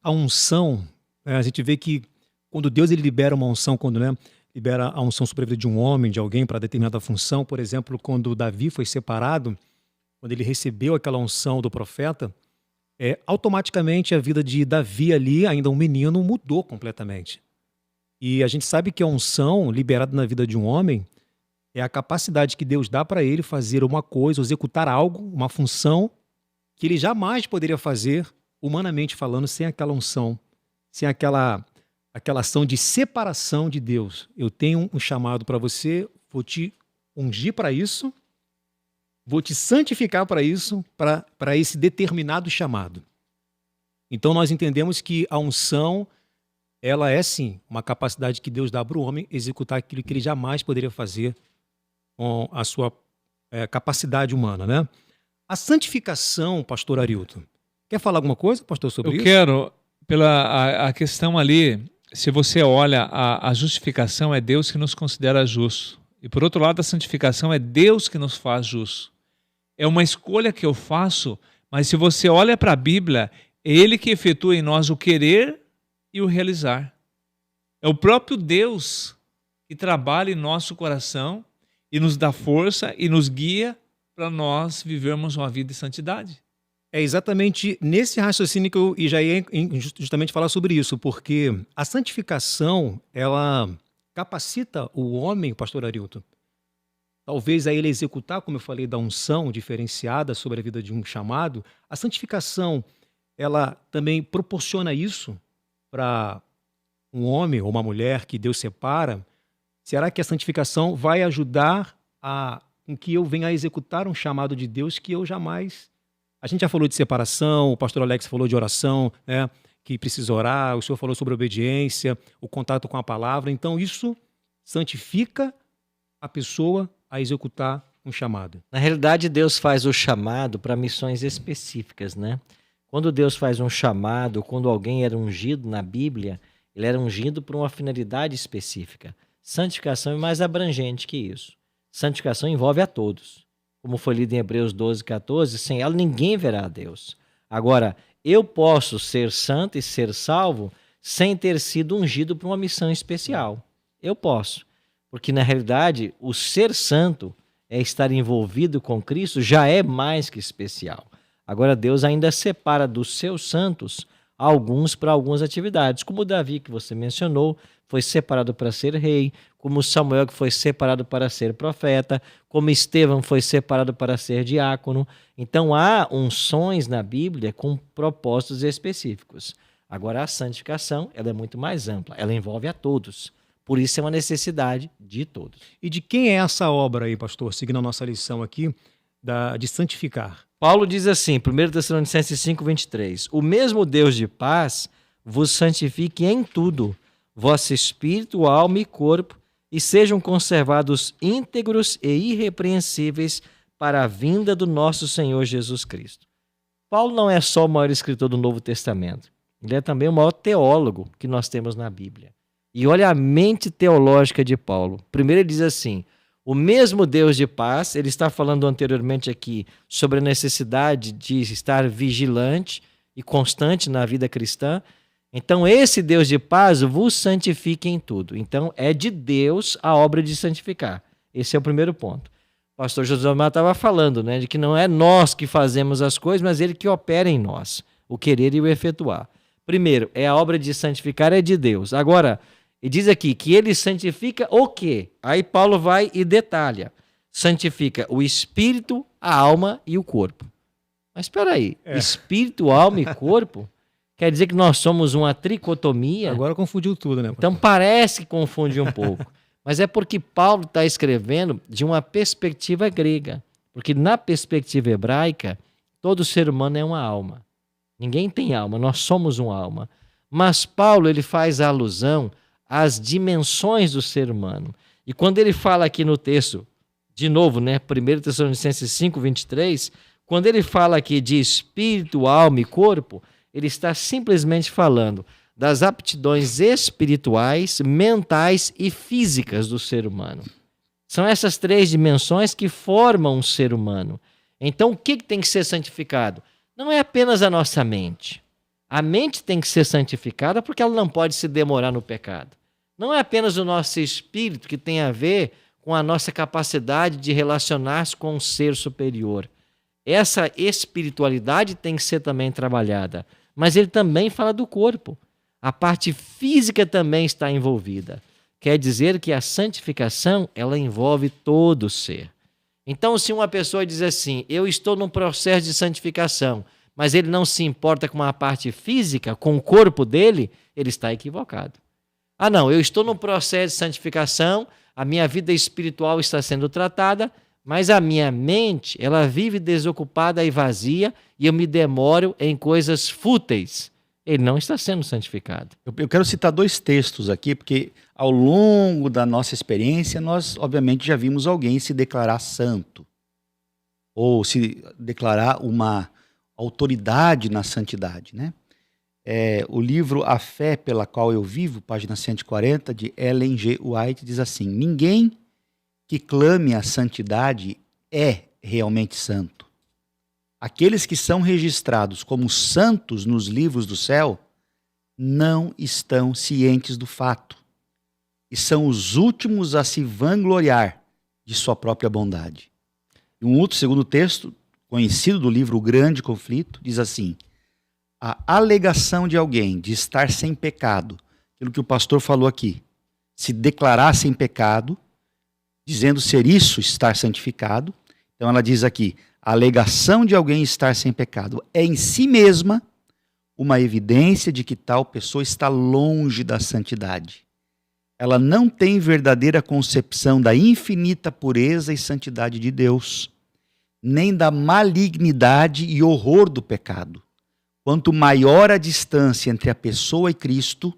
a unção, a gente vê que quando Deus ele libera uma unção, quando libera a unção sobre a vida de um homem, de alguém para determinada função, por exemplo, quando Davi foi separado, quando ele recebeu aquela unção do profeta, automaticamente a vida de Davi ali, ainda um menino, mudou completamente. E a gente sabe que a unção liberada na vida de um homem é a capacidade que Deus dá para ele fazer uma coisa, executar algo, uma função que ele jamais poderia fazer, humanamente falando, sem aquela unção, sem aquela ação de separação de Deus. Eu tenho um chamado para você, vou te ungir para isso, vou te santificar para isso, para esse determinado chamado. Então nós entendemos que a unção, ela é sim uma capacidade que Deus dá para o homem executar aquilo que ele jamais poderia fazer com a sua capacidade humana, né? A santificação, pastor Arilton, quer falar alguma coisa, pastor, sobre isso? Eu quero, pela a questão ali, se você olha, a justificação é Deus que nos considera justos. E por outro lado, a santificação é Deus que nos faz justos. é uma escolha que eu faço, mas se você olha para a Bíblia, é Ele que efetua em nós o querer e o realizar. É o próprio Deus que trabalha em nosso coração e nos dá força e nos guia para nós vivermos uma vida de santidade. É exatamente nesse raciocínio que eu já ia justamente falar sobre isso, porque a santificação, ela capacita o homem, pastor Arilton, talvez a ele executar, como eu falei, da unção diferenciada sobre a vida de um chamado. A santificação, ela também proporciona isso para um homem ou uma mulher que Deus separa. Será que a santificação vai ajudar com que eu venha a executar um chamado de Deus que eu jamais... A gente já falou de separação, o pastor Alex falou de oração, né, que precisa orar, o senhor falou sobre obediência, o contato com a palavra. Então isso santifica a pessoa a executar um chamado. Na realidade, Deus faz o chamado para missões específicas, né? Quando Deus faz um chamado, quando alguém era ungido na Bíblia, ele era ungido por uma finalidade específica. Santificação é mais abrangente que isso. Santificação envolve a todos. Como foi lido em Hebreus 12, 14, sem ela ninguém verá a Deus. Agora, eu posso ser santo e ser salvo sem ter sido ungido para uma missão especial. Eu posso. Porque, na realidade, o ser santo é estar envolvido com Cristo, já é mais que especial. Agora, Deus ainda separa dos seus santos alguns para algumas atividades, como Davi, que você mencionou, foi separado para ser rei, como Samuel, que foi separado para ser profeta, como Estevão foi separado para ser diácono. Então, há unções na Bíblia com propósitos específicos. Agora, a santificação, ela é muito mais ampla, ela envolve a todos. Por isso é uma necessidade de todos. E de quem é essa obra aí, pastor, seguindo a nossa lição aqui, de santificar? Paulo diz assim, 1 Tessalonicenses 5, 23, o mesmo Deus de paz vos santifique em tudo, vosso espírito, alma e corpo, e sejam conservados íntegros e irrepreensíveis para a vinda do nosso Senhor Jesus Cristo. Paulo não é só o maior escritor do Novo Testamento, ele é também o maior teólogo que nós temos na Bíblia. E olha a mente teológica de Paulo. Primeiro ele diz assim, o mesmo Deus de paz, ele está falando anteriormente aqui sobre a necessidade de estar vigilante e constante na vida cristã. Então esse Deus de paz vos santifique em tudo. Então é de Deus a obra de santificar. Esse é o primeiro ponto. O pastor José Omar estava falando, né, de que não é nós que fazemos as coisas, mas ele que opera em nós, o querer e o efetuar. Primeiro, a obra de santificar é de Deus. Agora, e diz aqui que ele santifica o quê? Aí Paulo vai e detalha. Santifica o espírito, a alma e o corpo. Mas espera aí, espírito, alma e corpo? Quer dizer que nós somos uma tricotomia? Agora confundiu tudo, né? Então parece que confunde um pouco. Mas é porque Paulo está escrevendo de uma perspectiva grega. Porque na perspectiva hebraica, todo ser humano é uma alma. Ninguém tem alma, nós somos uma alma. Mas Paulo ele faz a alusão às dimensões do ser humano. E quando ele fala aqui no texto, de novo, né, 1 Tessalonicenses 5, 23, quando ele fala aqui de espírito, alma e corpo, ele está simplesmente falando das aptidões espirituais, mentais e físicas do ser humano. São essas três dimensões que formam um ser humano. Então, o que tem que ser santificado? Não é apenas a nossa mente. A mente tem que ser santificada porque ela não pode se demorar no pecado. Não é apenas o nosso espírito que tem a ver com a nossa capacidade de relacionar-se com um ser superior. Essa espiritualidade tem que ser também trabalhada. Mas ele também fala do corpo. A parte física também está envolvida. Quer dizer que a santificação, ela envolve todo o ser. Então, se uma pessoa diz assim, eu estou num processo de santificação, mas ele não se importa com a parte física, com o corpo dele, ele está equivocado. Ah, não, eu estou num processo de santificação, a minha vida espiritual está sendo tratada, mas a minha mente, ela vive desocupada e vazia e eu me demoro em coisas fúteis. Ele não está sendo santificado. Eu quero citar dois textos aqui, porque ao longo da nossa experiência, nós obviamente já vimos alguém se declarar santo, ou se declarar uma autoridade na santidade, né? O livro A Fé pela Qual Eu Vivo, página 140, de Ellen G. White, diz assim, ninguém que clame a santidade é realmente santo. aqueles que são registrados como santos nos livros do céu não estão cientes do fato e são os últimos a se vangloriar de sua própria bondade. E um outro segundo texto, conhecido do livro O Grande Conflito, diz assim: a alegação de alguém de estar sem pecado, aquilo que o pastor falou aqui, se declarar sem pecado, dizendo ser isso estar santificado. Então ela diz aqui, a alegação de alguém estar sem pecado é em si mesma uma evidência de que tal pessoa está longe da santidade. Ela não tem verdadeira concepção da infinita pureza e santidade de Deus, nem da malignidade e horror do pecado. Quanto maior a distância entre a pessoa e Cristo,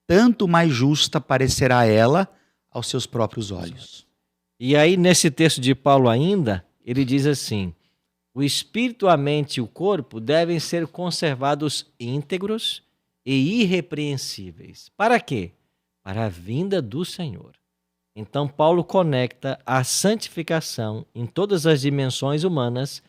tanto mais justa parecerá ela aos seus próprios olhos. E aí, nesse texto de Paulo ainda, ele diz assim: o espírito, a mente e o corpo devem ser conservados íntegros e irrepreensíveis. Para quê? Para a vinda do Senhor. Então, Paulo conecta a santificação em todas as dimensões humanas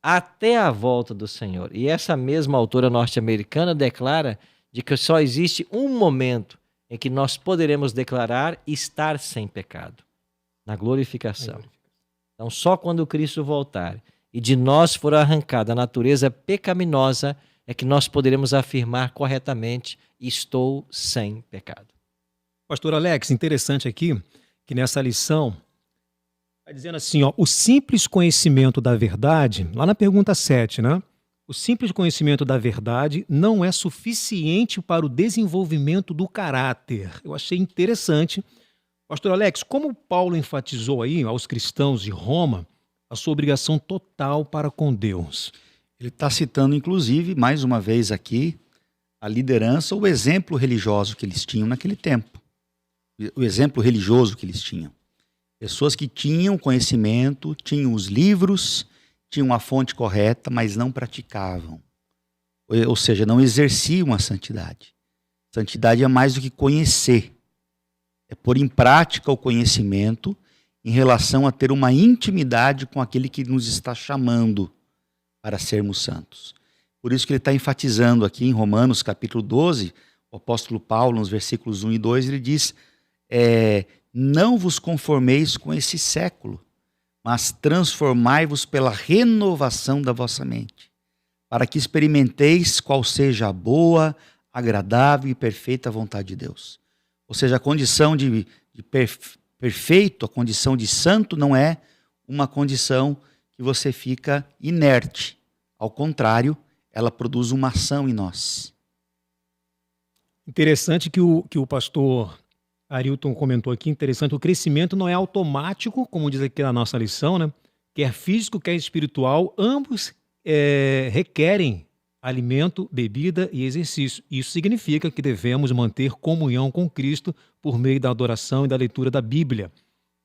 até a volta do Senhor. E essa mesma autora norte-americana declara de que só existe um momento em que nós poderemos declarar estar sem pecado, na glorificação. Então, só quando Cristo voltar e de nós for arrancada a natureza pecaminosa é que nós poderemos afirmar corretamente: estou sem pecado. Pastor Alex, interessante aqui que nessa lição está dizendo assim, ó, o simples conhecimento da verdade, lá na pergunta 7, né? O simples conhecimento da verdade não é suficiente para o desenvolvimento do caráter. Eu achei interessante. Pastor Alex, como Paulo enfatizou aí aos cristãos de Roma a sua obrigação total para com Deus? Ele está citando, inclusive, mais uma vez aqui, a liderança, o exemplo religioso que eles tinham naquele tempo. O exemplo religioso que eles tinham. Pessoas que tinham conhecimento, tinham os livros, tinham a fonte correta, mas não praticavam. Ou seja, não exerciam a santidade. Santidade é mais do que conhecer. É pôr em prática o conhecimento em relação a ter uma intimidade com aquele que nos está chamando para sermos santos. Por isso que ele está enfatizando aqui em Romanos capítulo 12, o apóstolo Paulo, nos versículos 1 e 2, ele diz: não vos conformeis com esse século, mas transformai-vos pela renovação da vossa mente, para que experimenteis qual seja a boa, agradável e perfeita vontade de Deus. Ou seja, a condição de perfeito, a condição de santo não é uma condição que você fica inerte. Ao contrário, ela produz uma ação em nós. Interessante que o pastor Arilton comentou aqui, interessante, o crescimento não é automático, como diz aqui na nossa lição, né? Quer físico, quer espiritual, ambos requerem alimento, bebida e exercício. Isso significa que devemos manter comunhão com Cristo por meio da adoração e da leitura da Bíblia.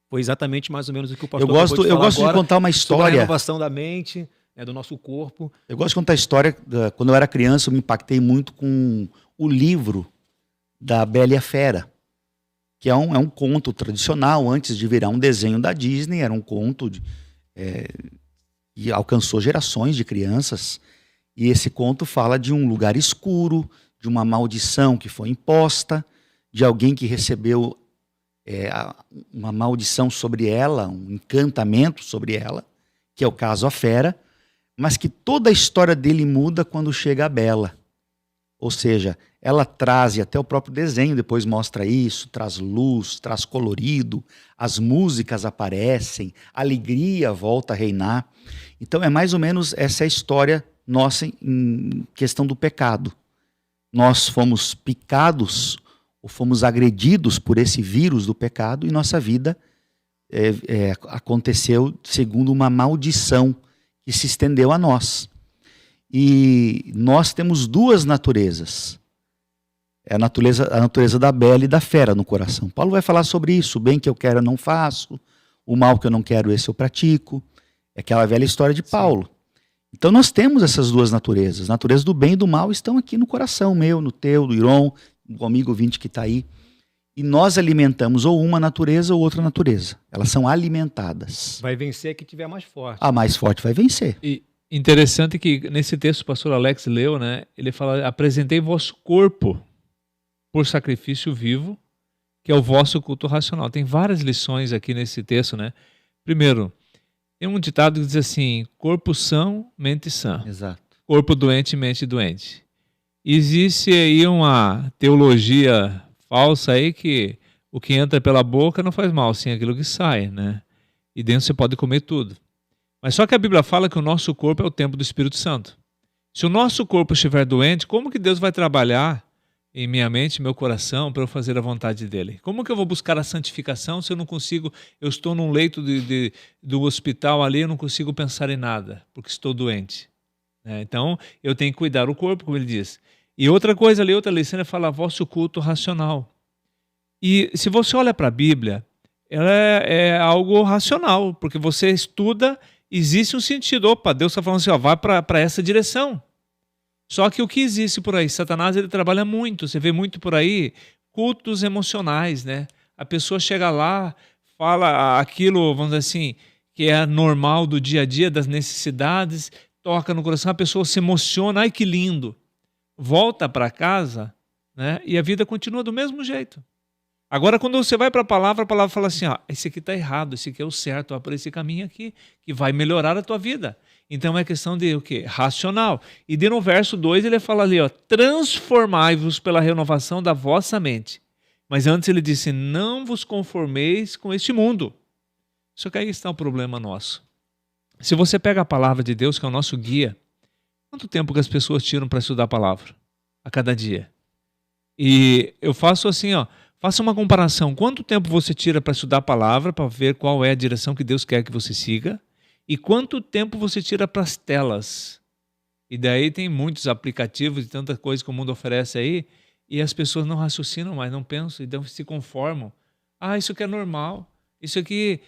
Foi exatamente mais ou menos o que o pastor acabou de falar. Eu gosto de contar uma história. Sobre a renovação da mente, do nosso corpo. Eu gosto de contar a história. Quando eu era criança, eu me impactei muito com o livro da Bela e a Fera, que é um conto tradicional, antes de virar um desenho da Disney, era um conto e alcançou gerações de crianças. E esse conto fala de um lugar escuro, de uma maldição que foi imposta, de alguém que recebeu uma maldição sobre ela, um encantamento sobre ela, que é o caso a Fera, mas que toda a história dele muda quando chega a Bela. Ou seja, ela traz, e até o próprio desenho depois mostra isso, traz luz, traz colorido, as músicas aparecem, a alegria volta a reinar. Então é mais ou menos essa história nossa em questão do pecado. Nós fomos picados, ou fomos agredidos por esse vírus do pecado, e nossa vida aconteceu segundo uma maldição que se estendeu a nós. E nós temos duas naturezas. É a natureza da Bela e da Fera no coração. Paulo vai falar sobre isso. O bem que eu quero eu não faço, o mal que eu não quero esse eu pratico. É aquela velha história de Paulo. Então nós temos essas duas naturezas. A natureza do bem e do mal estão aqui no coração meu, no teu, do Iron, do amigo ouvinte que está aí. E nós alimentamos ou uma natureza ou outra natureza. Elas são alimentadas. Vai vencer a que tiver mais forte. A mais forte vai vencer. E Interessante que nesse texto o pastor Alex leu, né? Ele fala: apresentei vosso corpo por sacrifício vivo, que é o vosso culto racional. Tem várias lições aqui nesse texto, né? Primeiro, tem um ditado que diz assim: corpo são, mente sã. Exato. Corpo doente, mente doente. Existe aí uma teologia falsa aí que o que entra pela boca não faz mal, sim aquilo que sai, né? E dentro você pode comer tudo. Mas só que a Bíblia fala que o nosso corpo é o templo do Espírito Santo. Se o nosso corpo estiver doente, como que Deus vai trabalhar em minha mente, meu coração, para eu fazer a vontade dele? Como que eu vou buscar a santificação se eu não consigo, eu estou num leito do hospital ali, eu não consigo pensar em nada, porque estou doente. Então, eu tenho que cuidar do corpo, como ele diz. E outra coisa ali, outra lição, ele fala vosso culto racional. E se você olha para a Bíblia, ela é algo racional, porque você estuda, existe um sentido. Opa, Deus está falando assim, ó, vai para essa direção. Só que o que existe por aí? Satanás, ele trabalha muito, você vê muito por aí, cultos emocionais, né? A pessoa chega lá, fala aquilo, vamos dizer assim, que é normal do dia a dia, das necessidades, toca no coração, a pessoa se emociona, ai que lindo. Volta para casa, né? E a vida continua do mesmo jeito. Agora, quando você vai para a palavra fala assim, ó, esse aqui está errado, esse aqui é o certo, ó, por esse caminho aqui, que vai melhorar a tua vida. Então é questão de o quê? Racional. E no verso 2 ele fala ali, ó, transformai-vos pela renovação da vossa mente. Mas antes ele disse, não vos conformeis com este mundo. Só que aí está o problema nosso. Se você pega a palavra de Deus, que é o nosso guia, quanto tempo que as pessoas tiram para estudar a palavra? A cada dia. E eu faço assim, ó, faça uma comparação. Quanto tempo você tira para estudar a palavra, para ver qual é a direção que Deus quer que você siga? E quanto tempo você tira para as telas? E daí tem muitos aplicativos e tanta coisa que o mundo oferece aí, e as pessoas não raciocinam mais, não pensam, então se conformam. Ah, isso aqui é normal, isso aqui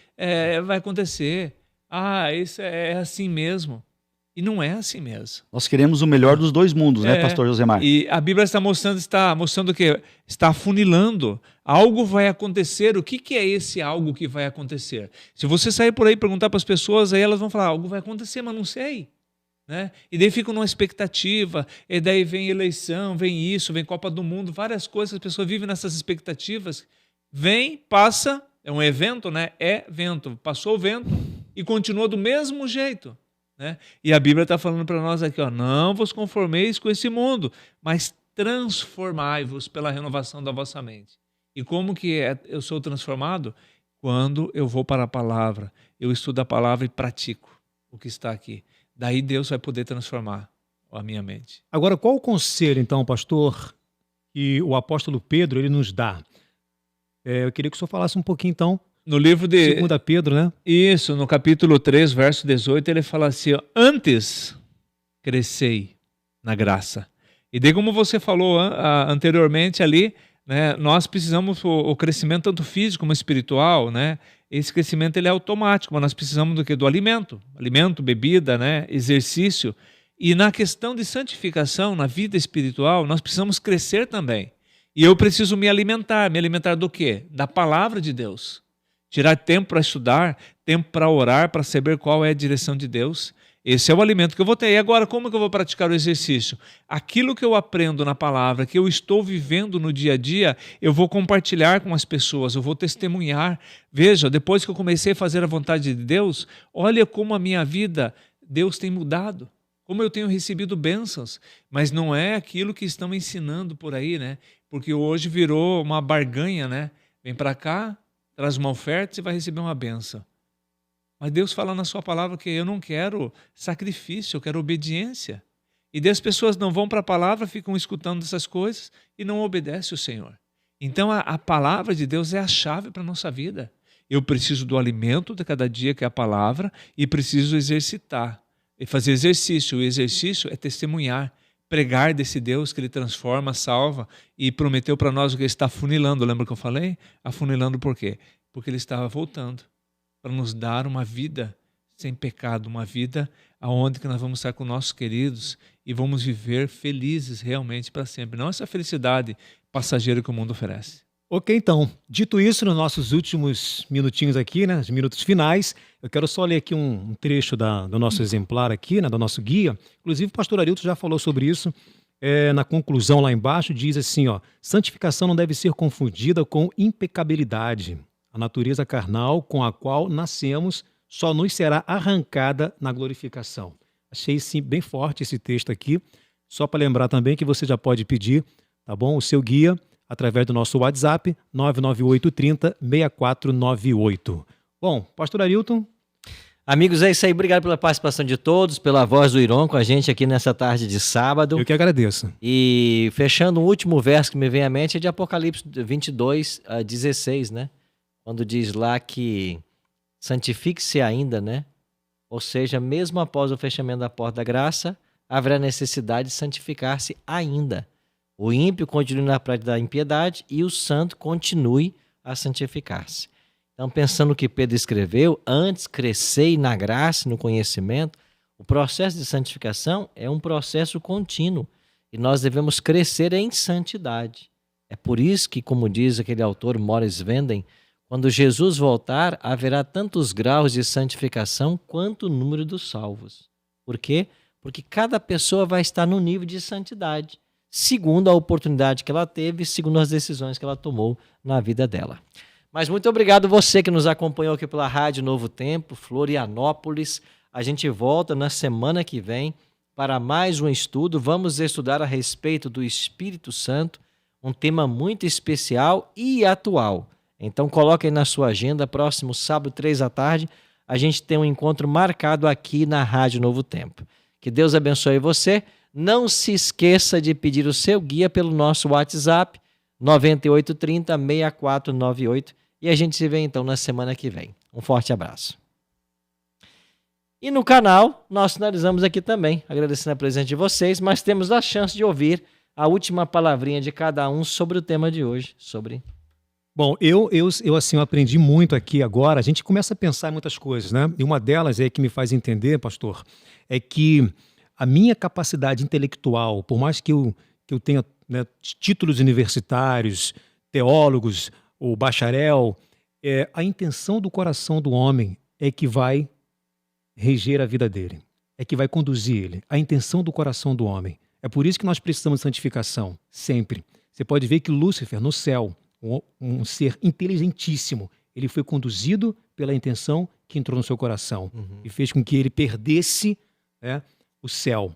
vai acontecer. Ah, isso é assim mesmo. E não é assim mesmo. Nós queremos o melhor dos dois mundos, né, pastor Josemar? E a Bíblia está mostrando o quê? Está afunilando. Algo vai acontecer. O que é esse algo que vai acontecer? Se você sair por aí e perguntar para as pessoas, aí elas vão falar, algo vai acontecer, mas não sei. Né? E daí ficam numa expectativa, e daí vem eleição, vem isso, vem Copa do Mundo, várias coisas, as pessoas vivem nessas expectativas. Vem, passa, é um evento, né? É vento. Passou o vento e continua do mesmo jeito. Né? E a Bíblia está falando para nós aqui, ó, não vos conformeis com esse mundo, mas transformai-vos pela renovação da vossa mente. E como que eu sou transformado? Quando eu vou para a palavra, eu estudo a palavra e pratico o que está aqui. Daí Deus vai poder transformar a minha mente. Agora, qual o conselho, então, pastor, que o apóstolo Pedro ele nos dá? Eu queria que o senhor falasse um pouquinho, então, no livro de 2 Pedro, né? Isso, no capítulo 3, verso 18, ele fala assim, ó, antes crescei na graça. E daí, como você falou anteriormente ali, né, nós precisamos o crescimento tanto físico como espiritual, né? Esse crescimento ele é automático, mas nós precisamos do quê? Do alimento, bebida, né, exercício. E na questão de santificação, na vida espiritual, nós precisamos crescer também. E eu preciso me alimentar do quê? Da palavra de Deus. Tirar tempo para estudar, tempo para orar, para saber qual é a direção de Deus. Esse é o alimento que eu vou ter. E agora, como que eu vou praticar o exercício? Aquilo que eu aprendo na palavra, que eu estou vivendo no dia a dia, eu vou compartilhar com as pessoas, eu vou testemunhar. Veja, depois que eu comecei a fazer a vontade de Deus, olha como a minha vida, Deus tem mudado. Como eu tenho recebido bênçãos. Mas não é aquilo que estão ensinando por aí, né? Porque hoje virou uma barganha, né? Vem para cá, traz uma oferta e você vai receber uma bênção. Mas Deus fala na sua palavra que eu não quero sacrifício, eu quero obediência. E daí as pessoas não vão para a palavra, ficam escutando essas coisas e não obedecem o Senhor. Então a palavra de Deus é a chave para a nossa vida. Eu preciso do alimento de cada dia, que é a palavra, e preciso exercitar. E fazer exercício. O exercício é testemunhar, pregar desse Deus que Ele transforma, salva e prometeu para nós o que Ele está afunilando. Lembra que eu falei? Afunilando por quê? Porque Ele estava voltando para nos dar uma vida sem pecado, uma vida onde que nós vamos estar com nossos queridos e vamos viver felizes realmente para sempre. Não essa felicidade passageira que o mundo oferece. Ok, então, dito isso, nos nossos últimos minutinhos aqui, né, os minutos finais, eu quero só ler aqui um trecho do nosso exemplar aqui, né, do nosso guia. Inclusive, o pastor Arilton já falou sobre isso. Na conclusão lá embaixo, diz assim, ó, santificação não deve ser confundida com impecabilidade. A natureza carnal com a qual nascemos só nos será arrancada na glorificação. Achei, sim, bem forte esse texto aqui. Só para lembrar também que você já pode pedir, tá bom, o seu guia através do nosso WhatsApp, 99830-6498. Bom, pastor Arilton. Amigos, é isso aí. Obrigado pela participação de todos, pela voz do Iron com a gente aqui nessa tarde de sábado. Eu que agradeço. E fechando o último verso que me vem à mente é de Apocalipse 22:16, né? Quando diz lá que santifique-se ainda, né? Ou seja, mesmo após o fechamento da porta da graça, haverá necessidade de santificar-se ainda. O ímpio continue na prática da impiedade e o santo continue a santificar-se. Então, pensando no que Pedro escreveu, antes crescei na graça e no conhecimento, o processo de santificação é um processo contínuo e nós devemos crescer em santidade. É por isso que, como diz aquele autor Morris Venden, quando Jesus voltar, haverá tantos graus de santificação quanto o número dos salvos. Por quê? Porque cada pessoa vai estar no nível de santidade, segundo a oportunidade que ela teve, segundo as decisões que ela tomou na vida dela. Mas muito obrigado você que nos acompanhou aqui pela Rádio Novo Tempo, Florianópolis. A gente volta na semana que vem para mais um estudo. Vamos estudar a respeito do Espírito Santo, um tema muito especial e atual. Então coloque aí na sua agenda, próximo sábado, 15h, a gente tem um encontro marcado aqui na Rádio Novo Tempo. Que Deus abençoe você. Não se esqueça de pedir o seu guia pelo nosso WhatsApp, 9830-6498. E a gente se vê então na semana que vem. Um forte abraço. E no canal, nós finalizamos aqui também, agradecendo a presença de vocês, mas temos a chance de ouvir a última palavrinha de cada um sobre o tema de hoje, Bom, eu assim, eu aprendi muito aqui agora. A gente começa a pensar em muitas coisas, né? E uma delas que me faz entender, pastor, é que a minha capacidade intelectual, por mais que eu tenha, né, títulos universitários, teólogos ou bacharel, a intenção do coração do homem é que vai reger a vida dele, é que vai conduzir ele. A intenção do coração do homem. É por isso que nós precisamos de santificação, sempre. Você pode ver que Lúcifer, no céu, um ser inteligentíssimo, ele foi conduzido pela intenção que entrou no seu coração e fez com que ele perdesse, né, o céu.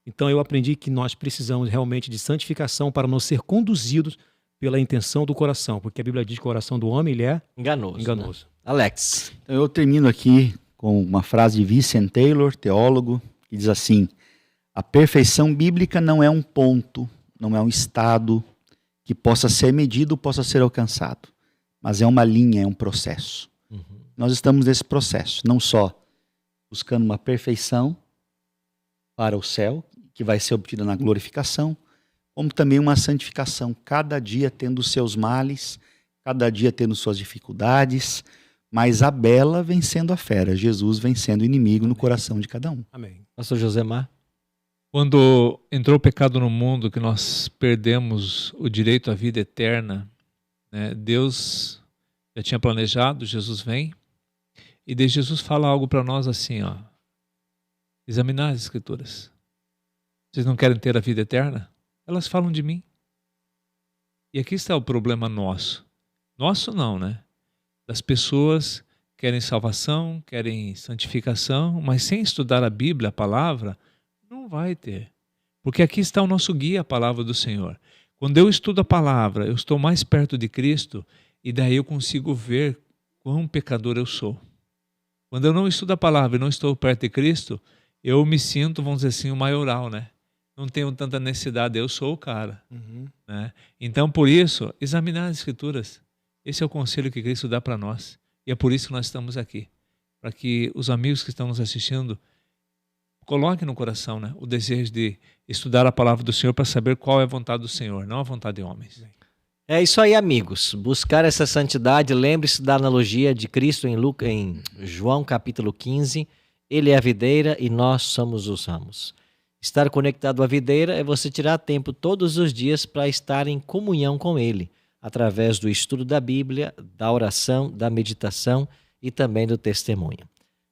Então eu aprendi que nós precisamos realmente de santificação para não ser conduzidos pela intenção do coração, porque a Bíblia diz que o coração do homem ele é enganoso. Né? Alex. Então eu termino aqui com uma frase de Vincent Taylor, teólogo, que diz assim: a perfeição bíblica não é um ponto, não é um estado que possa ser medido, possa ser alcançado, mas é uma linha, é um processo. Nós estamos nesse processo, não só buscando uma perfeição para o céu, que vai ser obtida na glorificação, como também uma santificação, cada dia tendo seus males, cada dia tendo suas dificuldades, mas a bela vencendo a fera, Jesus vencendo o inimigo no coração de cada um. Amém. Pastor Josemar. Quando entrou o pecado no mundo, que nós perdemos o direito à vida eterna, né, Deus já tinha planejado, Jesus vem, e de Jesus fala algo para nós assim, ó, examinar as Escrituras. Vocês não querem ter a vida eterna? Elas falam de mim. E aqui está o problema nosso. Nosso não, né? Das pessoas que querem salvação, querem santificação, mas sem estudar a Bíblia, a palavra, não vai ter. Porque aqui está o nosso guia, a palavra do Senhor. Quando eu estudo a palavra, eu estou mais perto de Cristo e daí eu consigo ver quão pecador eu sou. Quando eu não estudo a palavra e não estou perto de Cristo, eu me sinto, vamos dizer assim, o maioral, né? Não tenho tanta necessidade, eu sou o cara. Né? Então, por isso, examinar as Escrituras. Esse é o conselho que Cristo dá para nós. E é por isso que nós estamos aqui. Para que os amigos que estão nos assistindo coloquem no coração, né, o desejo de estudar a palavra do Senhor para saber qual é a vontade do Senhor, não a vontade de homens. É isso aí, amigos. Buscar essa santidade, lembre-se da analogia de Cristo em João capítulo 15. Ele é a videira e nós somos os ramos. Estar conectado à videira é você tirar tempo todos os dias para estar em comunhão com Ele. através do estudo da Bíblia, da oração, da meditação e também do testemunho.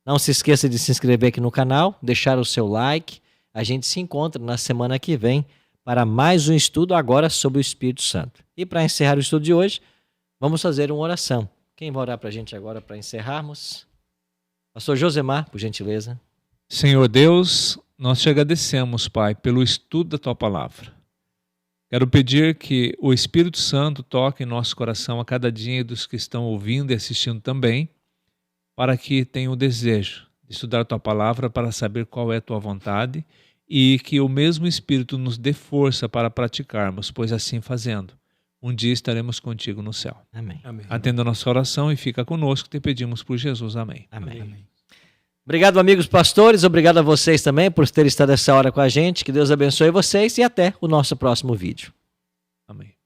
Não se esqueça de se inscrever aqui no canal, deixar o seu like. A gente se encontra na semana que vem para mais um estudo agora sobre o Espírito Santo. E para encerrar o estudo de hoje, vamos fazer uma oração. Quem vai orar para a gente agora para encerrarmos? Pastor Josemar, por gentileza. Senhor Deus, nós te agradecemos, Pai, pelo estudo da Tua Palavra. Quero pedir que o Espírito Santo toque em nosso coração a cada dia e dos que estão ouvindo e assistindo também, para que tenham o desejo de estudar a Tua Palavra para saber qual é a Tua vontade e que o mesmo Espírito nos dê força para praticarmos, pois assim fazendo, um dia estaremos contigo no céu. Amém. Amém. Atenda a nossa oração e fica conosco, te pedimos por Jesus. Amém. Amém. Amém. Obrigado, amigos pastores. Obrigado a vocês também por terem estado essa hora com a gente. Que Deus abençoe vocês e até o nosso próximo vídeo. Amém.